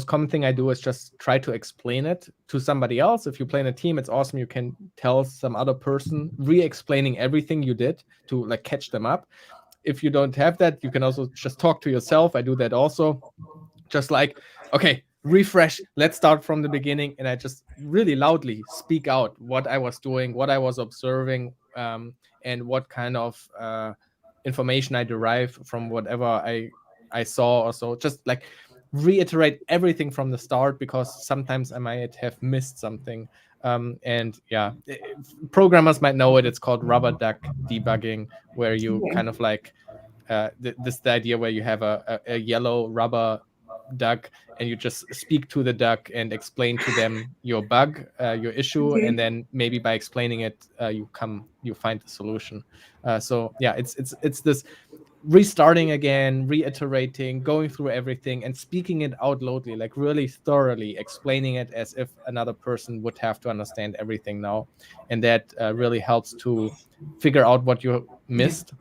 common thing I do is just try to explain it to somebody else. If you play in a team, it's awesome. You can tell some other person re-explaining everything you did to like catch them up. If you don't have that, you can also just talk to yourself. I do that also. Just like, okay, refresh, let's start from the beginning. And I just really loudly speak out what I was doing, what I was observing, and what kind of information I derive from whatever I saw or so. Just like reiterate everything from the start, because sometimes I might have missed something. And yeah, programmers might know it. It's called rubber duck debugging, where you Okay. kind of like this the idea where you have a yellow rubber duck, and you just speak to the duck and explain to them your bug, your issue, and Okay. then maybe by explaining it, you find the solution. So yeah, it's this restarting again, reiterating, going through everything and speaking it out loudly, like really thoroughly explaining it as if another person would have to understand everything now. And that really helps to figure out what you Yeah. missed.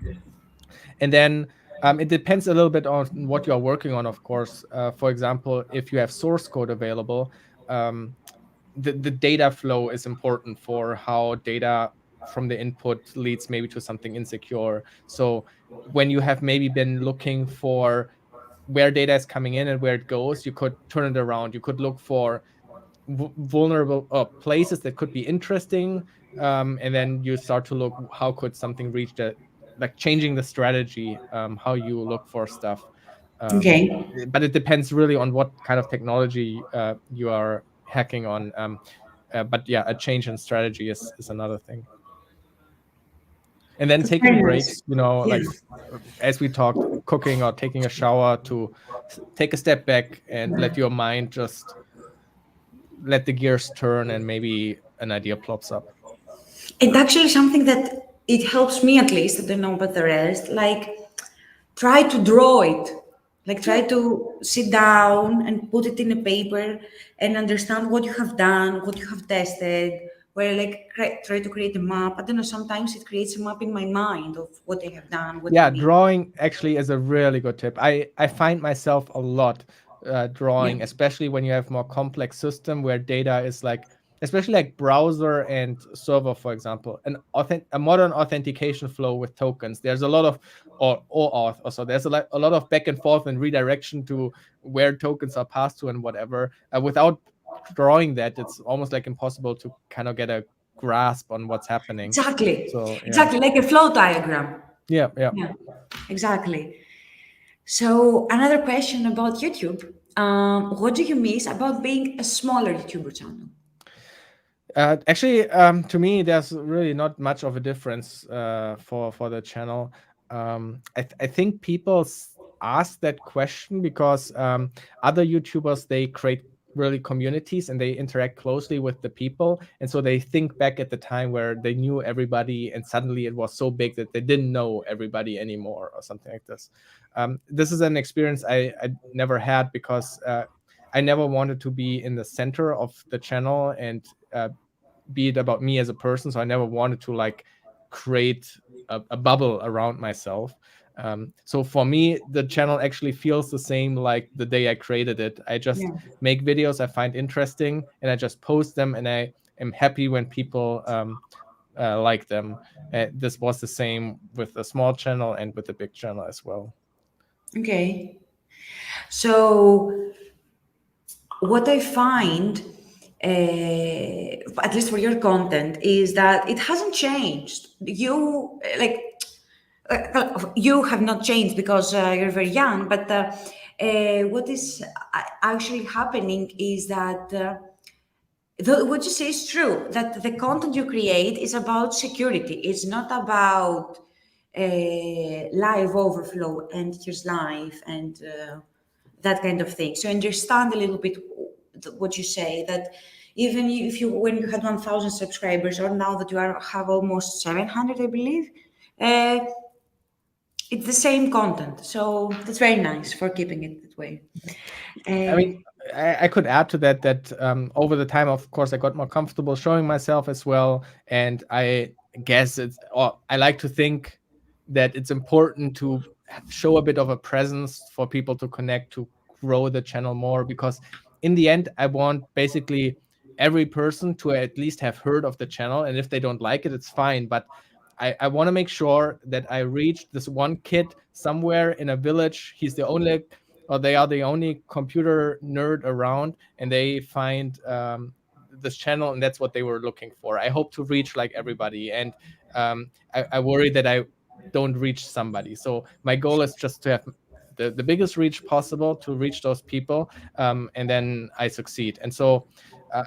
And then it depends a little bit on what you're working on, of course. For example, if you have source code available, the data flow is important for how data from the input leads maybe to something insecure. So when you have maybe been looking for where data is coming in and where it goes, you could turn it around. You could look for vulnerable places that could be interesting, and then you start to look how could something reach that, like changing the strategy, how you look for stuff. Okay. But it depends really on what kind of technology you are hacking on. But yeah, a change in strategy is another thing. And then That's very taking nice. breaks, like Yes. as we talked, cooking or taking a shower, to take a step back and let your mind just let the gears turn, and maybe an idea plops up. And actually, something that it helps me at least, I don't know about the rest, like try to draw it. Like Yeah. try to sit down and put it in a paper and understand what you have done, what you have tested, where like try to create a map. I don't know, sometimes it creates a map in my mind of what I have done, what I Yeah, need. drawing actually is a really good tip. I find myself a lot Yeah. drawing, especially when you have more complex system where data is like, especially like browser and server, for example, a modern authentication flow with tokens. There's a lot of or auth also. There's a lot of back and forth and redirection to where tokens are passed to and whatever. Without drawing that, it's almost like impossible to kind of get a grasp on what's happening. Exactly. So yeah, Exactly. Like a flow diagram. yeah, yeah. Yeah. Exactly. So another question about YouTube. What do you miss about being a smaller YouTuber channel? Actually, to me, there's really not much of a difference for the channel. I think people ask that question because other YouTubers, they create really communities and they interact closely with the people, and so they think back at the time where they knew everybody, and suddenly it was so big that they didn't know everybody anymore, or something like this. This is an experience I never had, because I never wanted to be in the center of the channel and be it about me as a person. So I never wanted to like create a bubble around myself. So for me, the channel actually feels the same like the day I created it. I just Yeah. make videos I find interesting, and I just post them, and I am happy when people like them. This was the same with the small channel and with the big channel as well. Okay. So what I find, at least for your content, is that it hasn't changed. You have not changed because you're very young, but what is actually happening is that what you say is true, that the content you create is about security. It's not about live overflow and here's live and that kind of thing. So I understand a little bit what you say, that even if you, when you had 1,000 subscribers, or now that you have almost 700, I believe, uh, it's the same content. So that's very nice for keeping it that way. I mean, Uh, I could add to that over the time, of course, I got more comfortable showing myself as well, and I guess or I like to think that it's important to show a bit of a presence for people to connect, to grow the channel more, because in the end, I want basically every person to at least have heard of the channel, and if they don't like it, it's fine. But I want to make sure that I reach this one kid somewhere in a village. He's the only, or they are the only computer nerd around, and they find this channel, and that's what they were looking for. I hope to reach like everybody, and I worry that I don't reach somebody. So my goal is just to have the biggest reach possible, to reach those people, and then I succeed. And so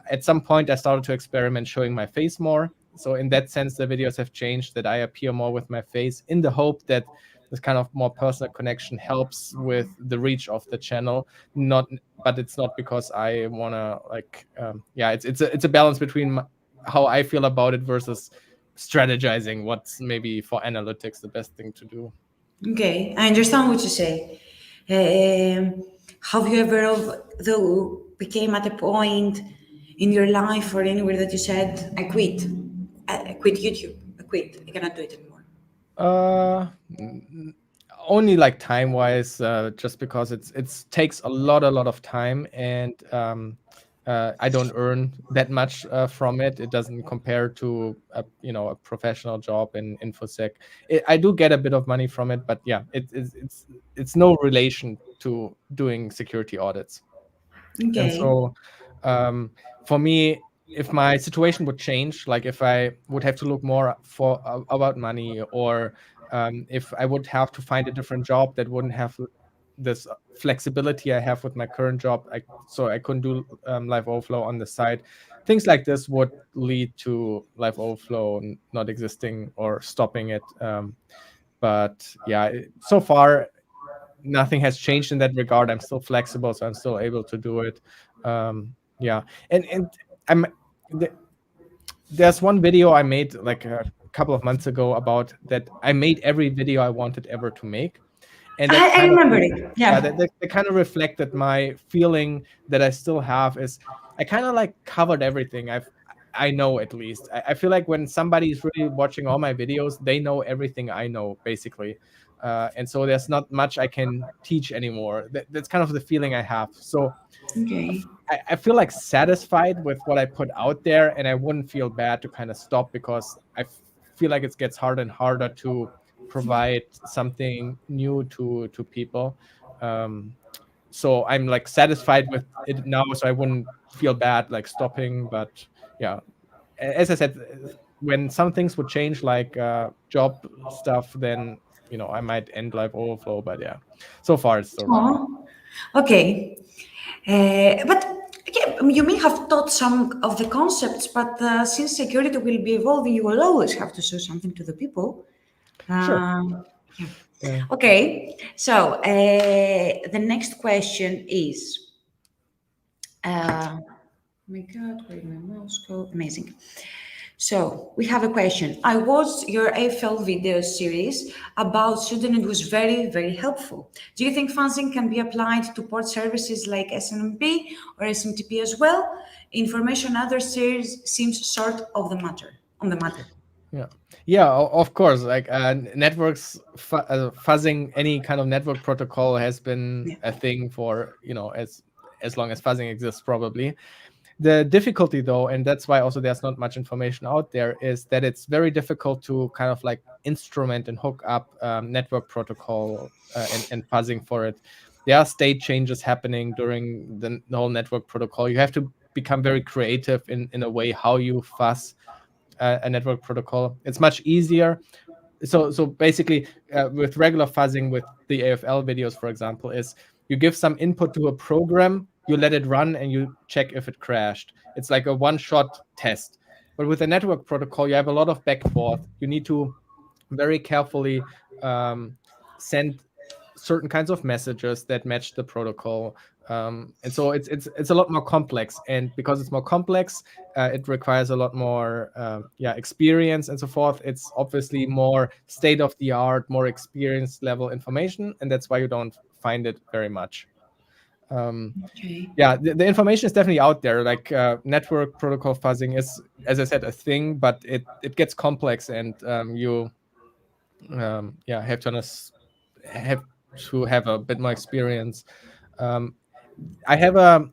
at some point I started to experiment showing my face more. So in that sense, the videos have changed, that I appear more with my face, in the hope that this kind of more personal connection helps with the reach of the channel. Not, but it's not because I want to like, yeah, it's a balance between how I feel about it versus strategizing what's maybe for analytics the best thing to do. Okay, I understand what you say. Have you ever, though, became at a point in your life or anywhere that you said, "I quit, I quit YouTube, I quit, I cannot do it anymore"? Uh, Only like time wise, just because it's takes a lot of time, and I don't earn that much from it. It doesn't compare to a professional job in infosec. I do get a bit of money from it, but yeah, it's no relation to doing security audits. And Okay, so for me, if my situation would change, like if I would have to look more for about money, or if I would have to find a different job that wouldn't have this flexibility I have with my current job, so I couldn't do live overflow on the side, things like this would lead to live overflow not existing or stopping it. But yeah, so far nothing has changed in that regard. I'm still flexible, so I'm still able to do it. Yeah, and I'm there's one video I made like a couple of months ago about that. I made every video I wanted ever to make, and that I kind of remember it. yeah, Yeah. that kind of reflected my feeling that I still have, is I kind of like covered everything I know. At least I feel like when somebody is really watching all my videos, they know everything I know basically, and so there's not much I can teach anymore. That's kind of the feeling I have. So Okay. I feel like satisfied with what I put out there, and I wouldn't feel bad to kind of stop, because I feel like it gets harder and harder to provide something new to people. Um, so I'm like satisfied with it now, so I wouldn't feel bad like stopping. But yeah, as I said, when some things would change, like job stuff, then I might end live overflow. But yeah, so far it's still running. Oh, okay. But yeah, you may have taught some of the concepts, but since security will be evolving, you will always have to show something to the people. Sure. Yeah. Yeah. Okay. So the next question is, oh my God, where did my mouse go? Amazing. So we have a question. I watched your AFL video series about sudo and it was very, very helpful. Do you think fuzzing can be applied to port services like SMTP or SMTP as well? Information other series seems sort of the matter on the matter. Yeah, of course. Like networks, fuzzing any kind of network protocol has been Yeah. a thing for as long as fuzzing exists, probably. The difficulty, though, and that's why also there's not much information out there, is that it's very difficult to kind of like instrument and hook up network protocol and fuzzing for it. There are state changes happening during the whole network protocol. You have to become very creative in a way how you fuzz a network protocol. It's much easier. So basically, with regular fuzzing with the AFL videos, for example, is you give some input to a program, you let it run, and you check if it crashed. It's like a one-shot test. But with a network protocol, you have a lot of back and forth. You need to very carefully send certain kinds of messages that match the protocol. And so it's a lot more complex. And because it's more complex, it requires a lot more experience and so forth. It's obviously more state of the art, more experience level information, and that's why you don't find it very much. Okay. Yeah, the information is definitely out there. Like network protocol fuzzing is, as I said, a thing, but it gets complex, and you have to have a bit more experience. Um, I have a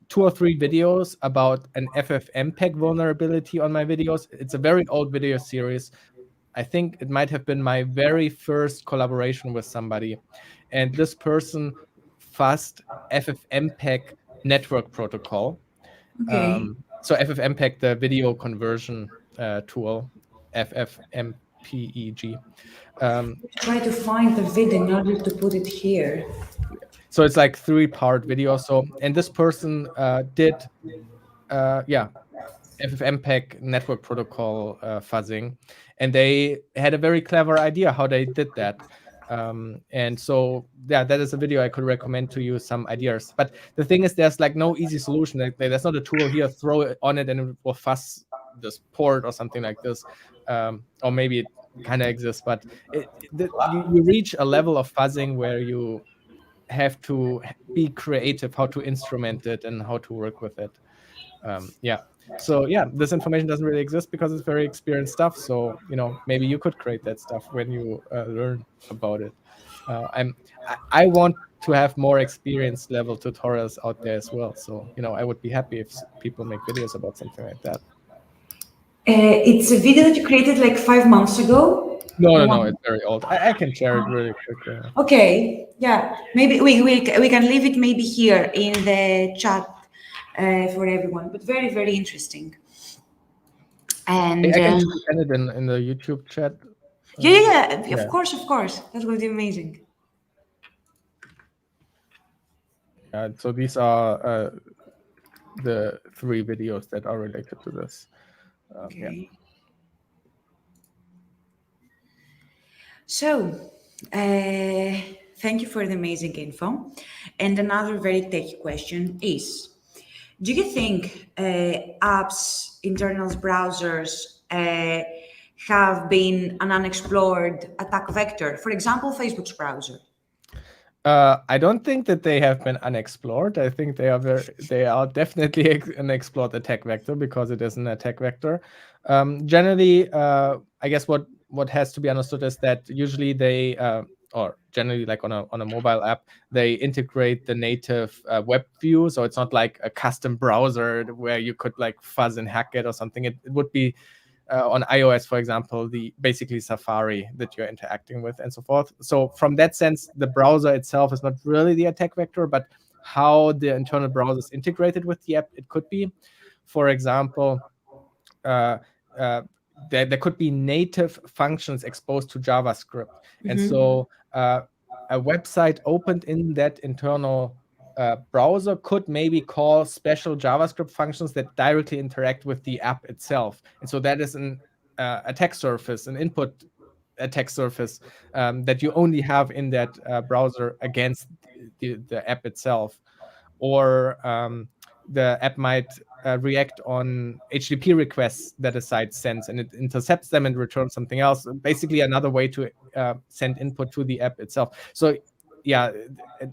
2 or 3 videos about an FFmpeg vulnerability on my videos. It's a very old video series. I think it might have been my very first collaboration with somebody, and this person fuzzed FFmpeg network protocol. Okay. So FFmpeg, the video conversion tool, FFmpeg. Try to find the video in order to put it here. So it's like 3-part video. So, and this person did FFmpeg network protocol fuzzing, and they had a very clever idea how they did that. And so that is a video I could recommend to you, some ideas. But the thing is, there's like no easy solution. Like, there's not a tool here, throw it on it and it will fuzz this port or something like this. Or maybe it kind of exists, but you reach a level of fuzzing where you have to be creative how to instrument it and how to work with it. So this information doesn't really exist because it's very experienced stuff. So maybe you could create that stuff when you learn about it. I want to have more experience level tutorials out there as well. So I would be happy if people make videos about something like that. It's a video that you created like 5 months ago. No, it's very old. I can share it really quickly. Okay, yeah, maybe we can leave it maybe here in the chat for everyone, but very, very interesting. And I can send it in the YouTube chat. yeah, of course, that would be amazing. So these are the 3 videos that are related to this. Okay. So, thank you for the amazing info. And another very techy question is, do you think apps, internal browsers have been an unexplored attack vector? For example, Facebook's browser. I don't think that they have been unexplored. I think they are definitely an explored attack vector because it is an attack vector. Generally, I guess what has to be understood is that usually they or generally like on a mobile app, they integrate the native web view. So it's not like a custom browser where you could like fuzz and hack it or something. It would be on iOS, for example, basically Safari that you're interacting with and so forth. So from that sense, the browser itself is not really the attack vector, but how the internal browser is integrated with the app, it could be. For example, there could be native functions exposed to JavaScript. And so a website opened in that internal browser could maybe call special JavaScript functions that directly interact with the app itself. And so that is an attack surface, an input attack surface that you only have in that browser against the app itself. Or the app might react on HTTP requests that a site sends, and it intercepts them and returns something else. Basically, another way to send input to the app itself. So yeah,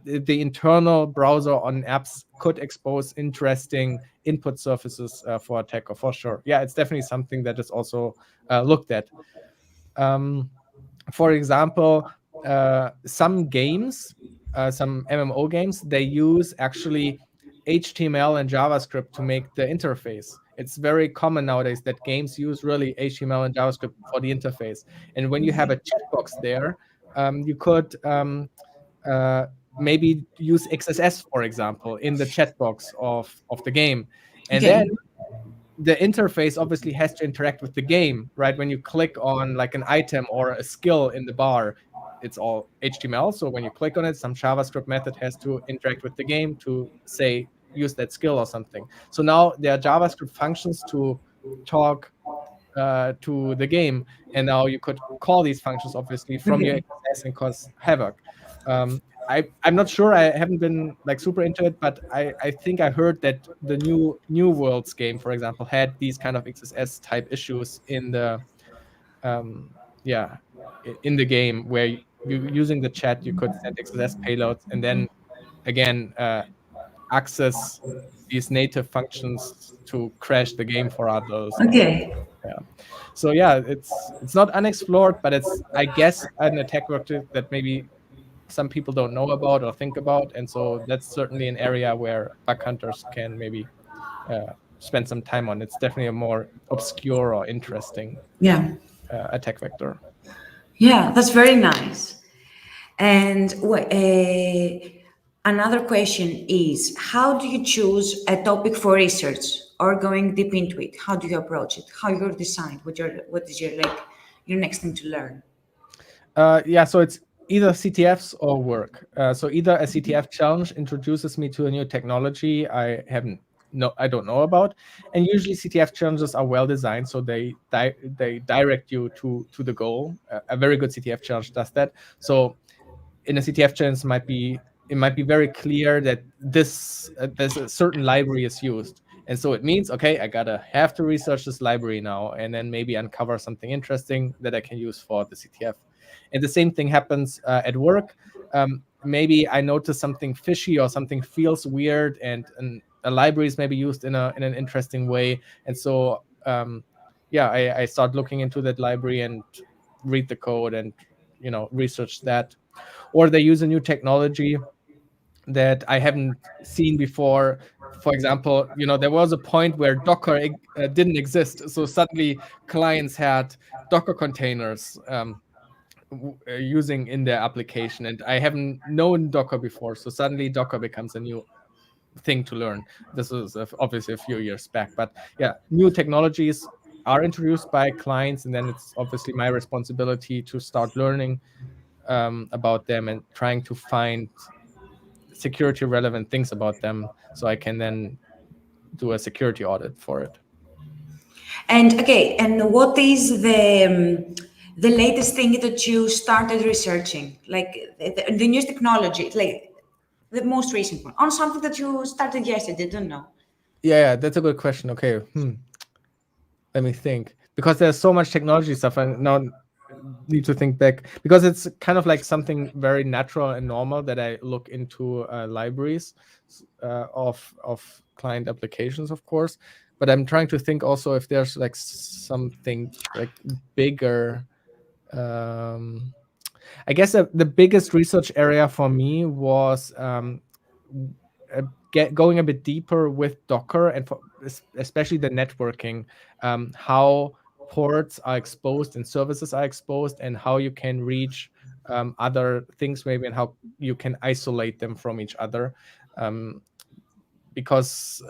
the internal browser on apps could expose interesting input surfaces for attacker, for sure. Yeah, it's definitely something that is also looked at. For example, some games, some MMO games, they use actually HTML and JavaScript to make the interface. It's very common nowadays that games use really HTML and JavaScript for the interface. And when you have a checkbox there, you could uh, maybe use XSS, for example, in the chat box of the game. And then Okay. the interface obviously has to interact with the game, right? When you click on like an item or a skill in the bar, it's all HTML. So when you click on it, some JavaScript method has to interact with the game to say, use that skill or something. So now there are JavaScript functions to talk to the game, and now you could call these functions obviously from your Okay. XSS and cause havoc. I'm not sure. I haven't been like super into it, but I think I heard that the New Worlds game, for example, had these kind of XSS type issues in the um, yeah in the game where you using the chat you could send XSS payloads and then again access these native functions to crash the game for others. Or Okay. yeah. So yeah, it's not unexplored, but it's, I guess, an attack vector that maybe some people don't know about or think about, and so that's certainly an area where bug hunters can maybe spend some time on. It's definitely a more obscure or interesting Yeah. attack vector. Yeah, that's very nice. And another question is, how do you choose a topic for research or going deep into it? How do you approach it? How you decide what is your like your next thing to learn? Yeah, so it's either CTFs or work. So either a CTF challenge introduces me to a new technology I don't know about, and usually CTF challenges are well designed, so they direct you to the goal. A very good CTF challenge does that. So in a CTF challenge, it might be very clear that there's a certain library is used, and so it means, okay, I gotta have to research this library now, and then maybe uncover something interesting that I can use for the CTF. And the same thing happens at work. Maybe I notice something fishy or something feels weird, and a library is maybe used in an interesting way, and so yeah, I start looking into that library and read the code and research that. Or they use a new technology that I haven't seen before. For example, there was a point where Docker didn't exist, so suddenly clients had Docker containers using in their application, and I haven't known Docker before, so suddenly Docker becomes a new thing to learn. This was obviously a few years back, but yeah, new technologies are introduced by clients, and then it's obviously my responsibility to start learning about them and trying to find security relevant things about them so I can then do a security audit for it. And okay, and what is the latest thing that you started researching, like the newest technology, like the most recent one, on something that you started yesterday? Don't know. Yeah, that's a good question. Okay, let me think, because there's so much technology stuff I now need to think back, because it's kind of like something very natural and normal that I look into libraries of client applications, of course, but I'm trying to think also if there's like something like bigger. I guess the biggest research area for me was going a bit deeper with Docker and especially the networking, how ports are exposed and services are exposed, and how you can reach other things maybe, and how you can isolate them from each other. Because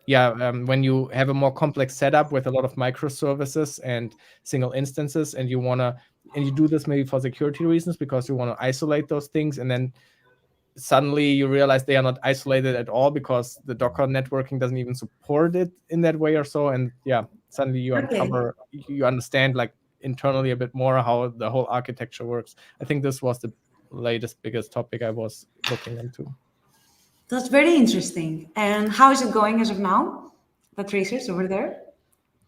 when you have a more complex setup with a lot of microservices and single instances, and you do this maybe for security reasons because you want to isolate those things, and then suddenly you realize they are not isolated at all because the Docker networking doesn't even support it in that way or so. And yeah, suddenly Okay. you understand like internally a bit more how the whole architecture works. I think this was the biggest topic I was looking into. That's very interesting. And how is it going as of now? That research over there?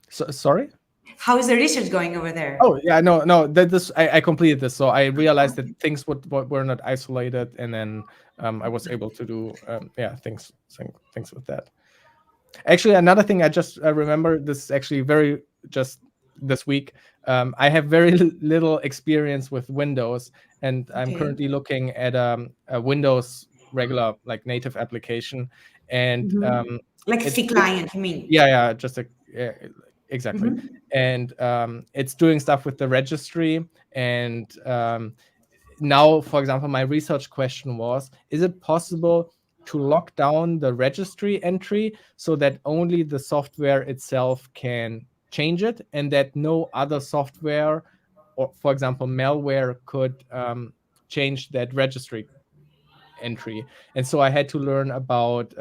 So sorry. How is the research going over there? Oh yeah, no. That this I completed this, so I realized that things were not isolated, and then I was able to do things with that. Actually, another thing I just remember, this is actually very just this week. I have very little experience with Windows, and I'm Okay. currently looking at a Windows regular like native application, and Like it's the client, you mean? yeah, just a exactly, Mm-hmm. and it's doing stuff with the registry, and now, for example, my research question was, is it possible to lock down the registry entry so that only the software itself can change it, and that no other software, or for example malware, could change that registry entry? And so I had to learn about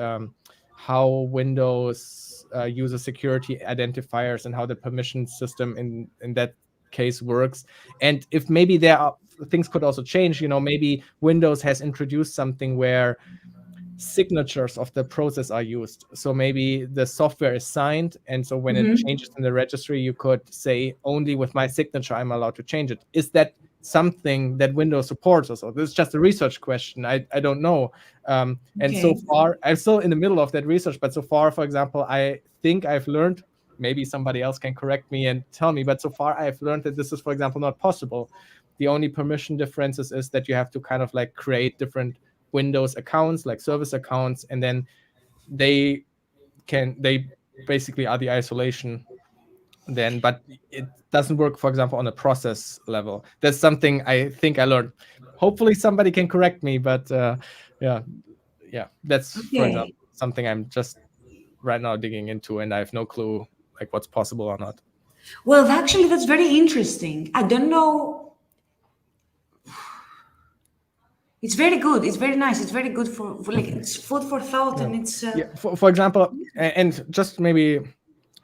how Windows uses security identifiers and how the permission system in that case works. And if maybe there are things could also change, maybe Windows has introduced something where signatures of the process are used. So maybe the software is signed, and so when it Mm-hmm. changes in the registry, you could say only with my signature I'm allowed to change it. Is that something that Windows supports? Or so this is just a research question. I don't know. And so Okay. far, I'm still in the middle of that research. But so far, for example, I think I've learned. Maybe somebody else can correct me and tell me. But so far, I've learned that this is, for example, not possible. The only permission differences is that you have to kind of like create different Windows accounts, like service accounts, and then they basically are the isolation then, but it doesn't work, for example, on a process level. That's something I think I learned. Hopefully somebody can correct me, but yeah, that's, for example, Okay. something I'm just right now digging into, and I have no clue like what's possible or not. Well, actually, that's very interesting. I don't know. It's very good. It's very nice. It's very good for like it's food for thought, Yeah, and it's yeah. For example, and just maybe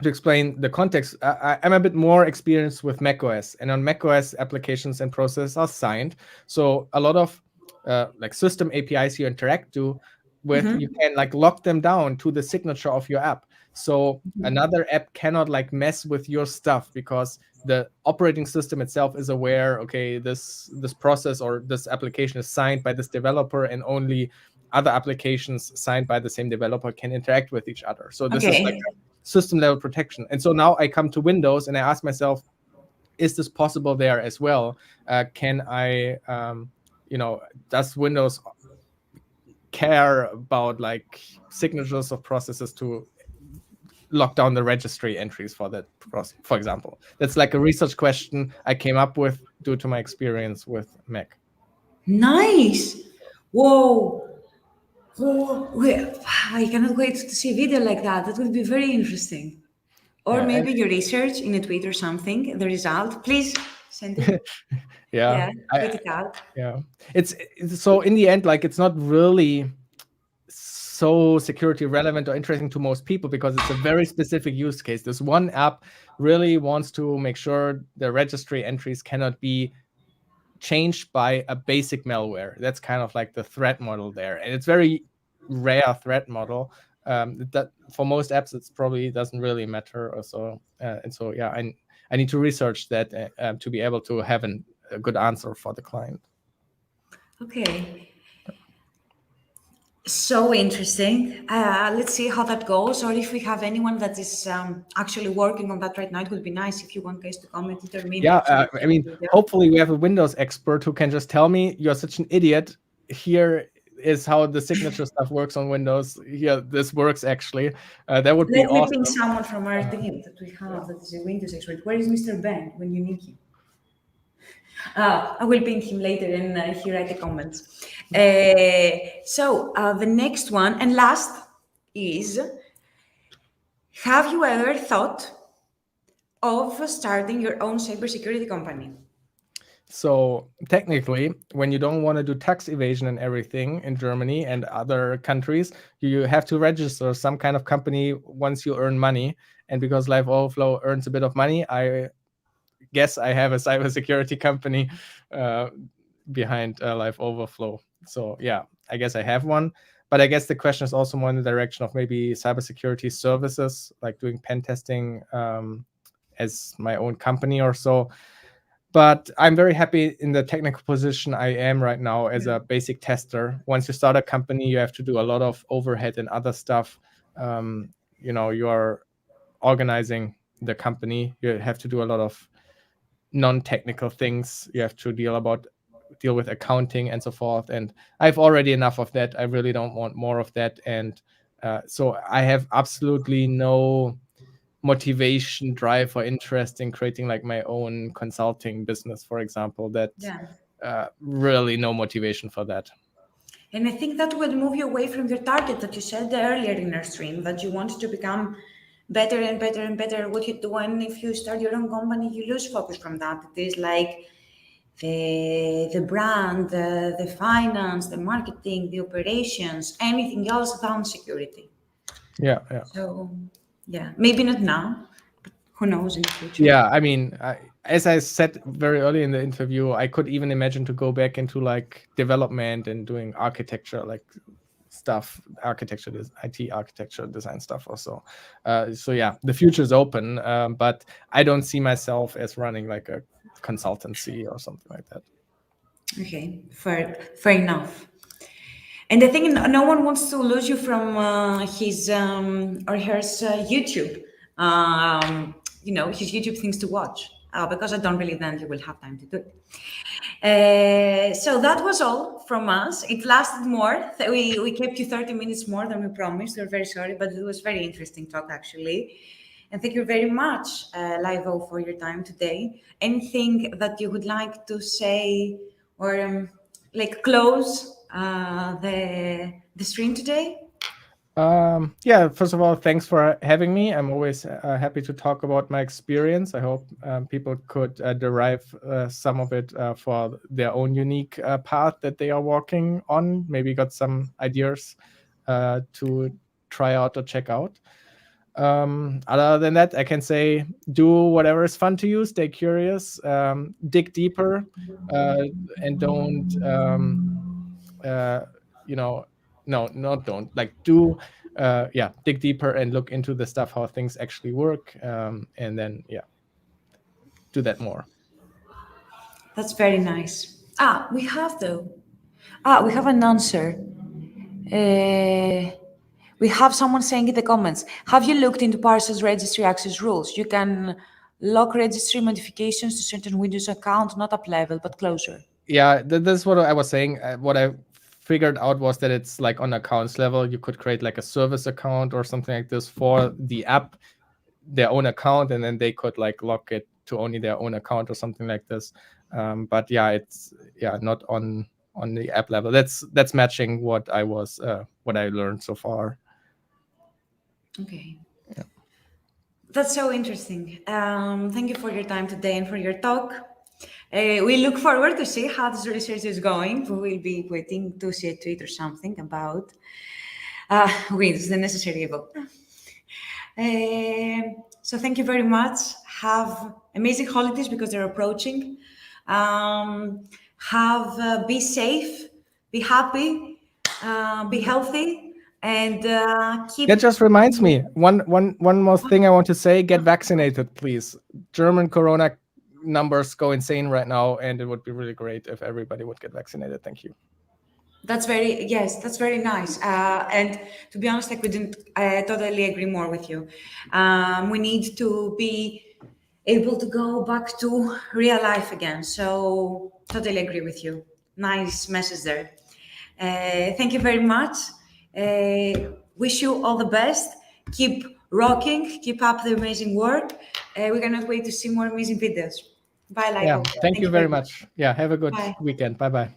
to explain the context, I'm a bit more experienced with macOS, and on macOS, applications and processes are signed. So a lot of like system APIs you interact with, you can like lock them down to the signature of your app. So another app cannot like mess with your stuff because the operating system itself is aware, okay, this process or this application is signed by this developer, and only other applications signed by the same developer can interact with each other. So this is like okay. system level protection. And so now I come to Windows and I ask myself, is this possible there as well? Can I, does Windows care about like signatures of processes to lock down the registry entries for that process, for example? That's like a research question I came up with due to my experience with Mac. Nice. Whoa. Whoa. I cannot wait to see a video like that. That would be very interesting. Or Yeah, maybe your research in a tweet or something, the result. Please send it. and yeah, Yeah, tweet it out. yeah. It's so in the end, like it's not really so security relevant or interesting to most people because it's a very specific use case. This one app really wants to make sure the registry entries cannot be changed by a basic malware. That's kind of like the threat model there, and it's very rare threat model. That for most apps, it's probably doesn't really matter or so. And so yeah, I need to research that to be able to have a good answer for the client. Okay. So interesting. Let's see how that goes, or if we have anyone that is actually working on that right now. It would be nice if you want guys to comment it or maybe Yeah, actually I share mean, the video. hopefully we have a Windows expert who can just tell me, you're such an idiot. Here is how the signature stuff works on Windows. Here, this works actually. That would be Let me ping awesome. someone from our team that we have that is a Windows expert. Where is Mr. Ben when you need him? I will ping him later and he write the comments. So the next one and last is: have you ever thought of starting your own cybersecurity company? So technically, when you don't want to do tax evasion and everything in Germany and other countries, you have to register some kind of company once you earn money. And because LiveOverflow earns a bit of money, I guess I have a cybersecurity company behind LiveOverflow. So yeah, I guess I have one. But I guess the question is also more in the direction of maybe cybersecurity services, like doing pen testing as my own company or so. But I'm very happy in the technical position I am right now as a basic tester. Once you start a company, you have to do a lot of overhead and other stuff. You are organizing the company. You have to do a lot of non-technical things. You have to deal with accounting and so forth. And I've already enough of that. I really don't want more of that. And so I have absolutely no motivation, drive, or interest in creating like my own consulting business, for example. That really no motivation for that. And I think that will move you away from your target that you said earlier in our stream, that you wanted to become better and better and better at what you do. And if you start your own company, you lose focus from that. It is like the brand, the finance, the marketing, the operations, anything else than security. Yeah. So, yeah, maybe not now, but who knows in the future. Yeah, I mean, as I said very early in the interview, I could even imagine to go back into like development and doing architecture, like stuff, IT architecture, design stuff also. So yeah, the future is open, but I don't see myself as running like a consultancy or something like that. Okay, fair enough. And I think no one wants to lose you from his or hers YouTube. His YouTube things to watch. Because I don't believe then you will have time to do it. So that was all from us. It lasted more. We kept you 30 minutes more than we promised. We're very sorry, but it was very interesting talk actually. And thank you very much, Livo, for your time today. Anything that you would like to say or close the stream today? Yeah, first of all, thanks for having me. I'm always happy to talk about my experience. I hope people could derive some of it for their own unique path that they are walking on. Maybe got some ideas to try out or check out. Other than that, I can say do whatever is fun to you, stay curious, dig deeper, and don't dig deeper and look into the stuff, how things actually work, and then do that more. That's very nice. We have an answer. We have someone saying in the comments, have you looked into Parcel's registry access rules? You can lock registry modifications to certain Windows account, not up level, but closer. Yeah, that's what I was saying. What I figured out was that it's like on accounts level, you could create like a service account or something like this for the app, their own account, and then they could like lock it to only their own account or something like this. But yeah, it's not on the app level. That's matching what I learned so far. Okay. Yeah. That's so interesting. Thank you for your time today and for your talk. We look forward to see how this research is going. We will be waiting to see a tweet or something about with the necessary evil. So thank you very much. Have amazing holidays because they're approaching. Be safe, be happy, be healthy, and keep. That just reminds me, one more thing I want to say: get vaccinated, please. German corona numbers go insane right now, and it would be really great if everybody would get vaccinated. Thank you. That's very nice. And to be honest, I totally agree more with you. We need to be able to go back to real life again. So totally agree with you. Nice message there. Thank you very much. Wish you all the best. Keep rocking. Keep up the amazing work. We cannot wait to see more amazing videos. Bye, Livo. Yeah, thank you very much. Yeah, have a good weekend. Bye-bye.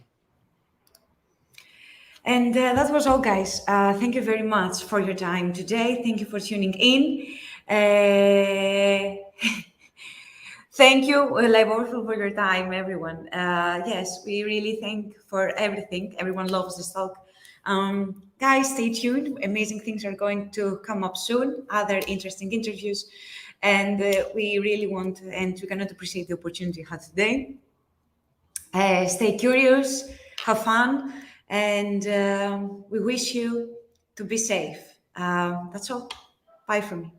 And that was all, guys. Thank you very much for your time today. Thank you for tuning in. Thank you, LiveOverflow, for your time, everyone. Yes, we really thank for everything. Everyone loves this talk. Guys, stay tuned. Amazing things are going to come up soon. Other interesting interviews. And we really want, and we cannot appreciate the opportunity we had today. Stay curious, have fun, and we wish you to be safe. That's all. Bye from me.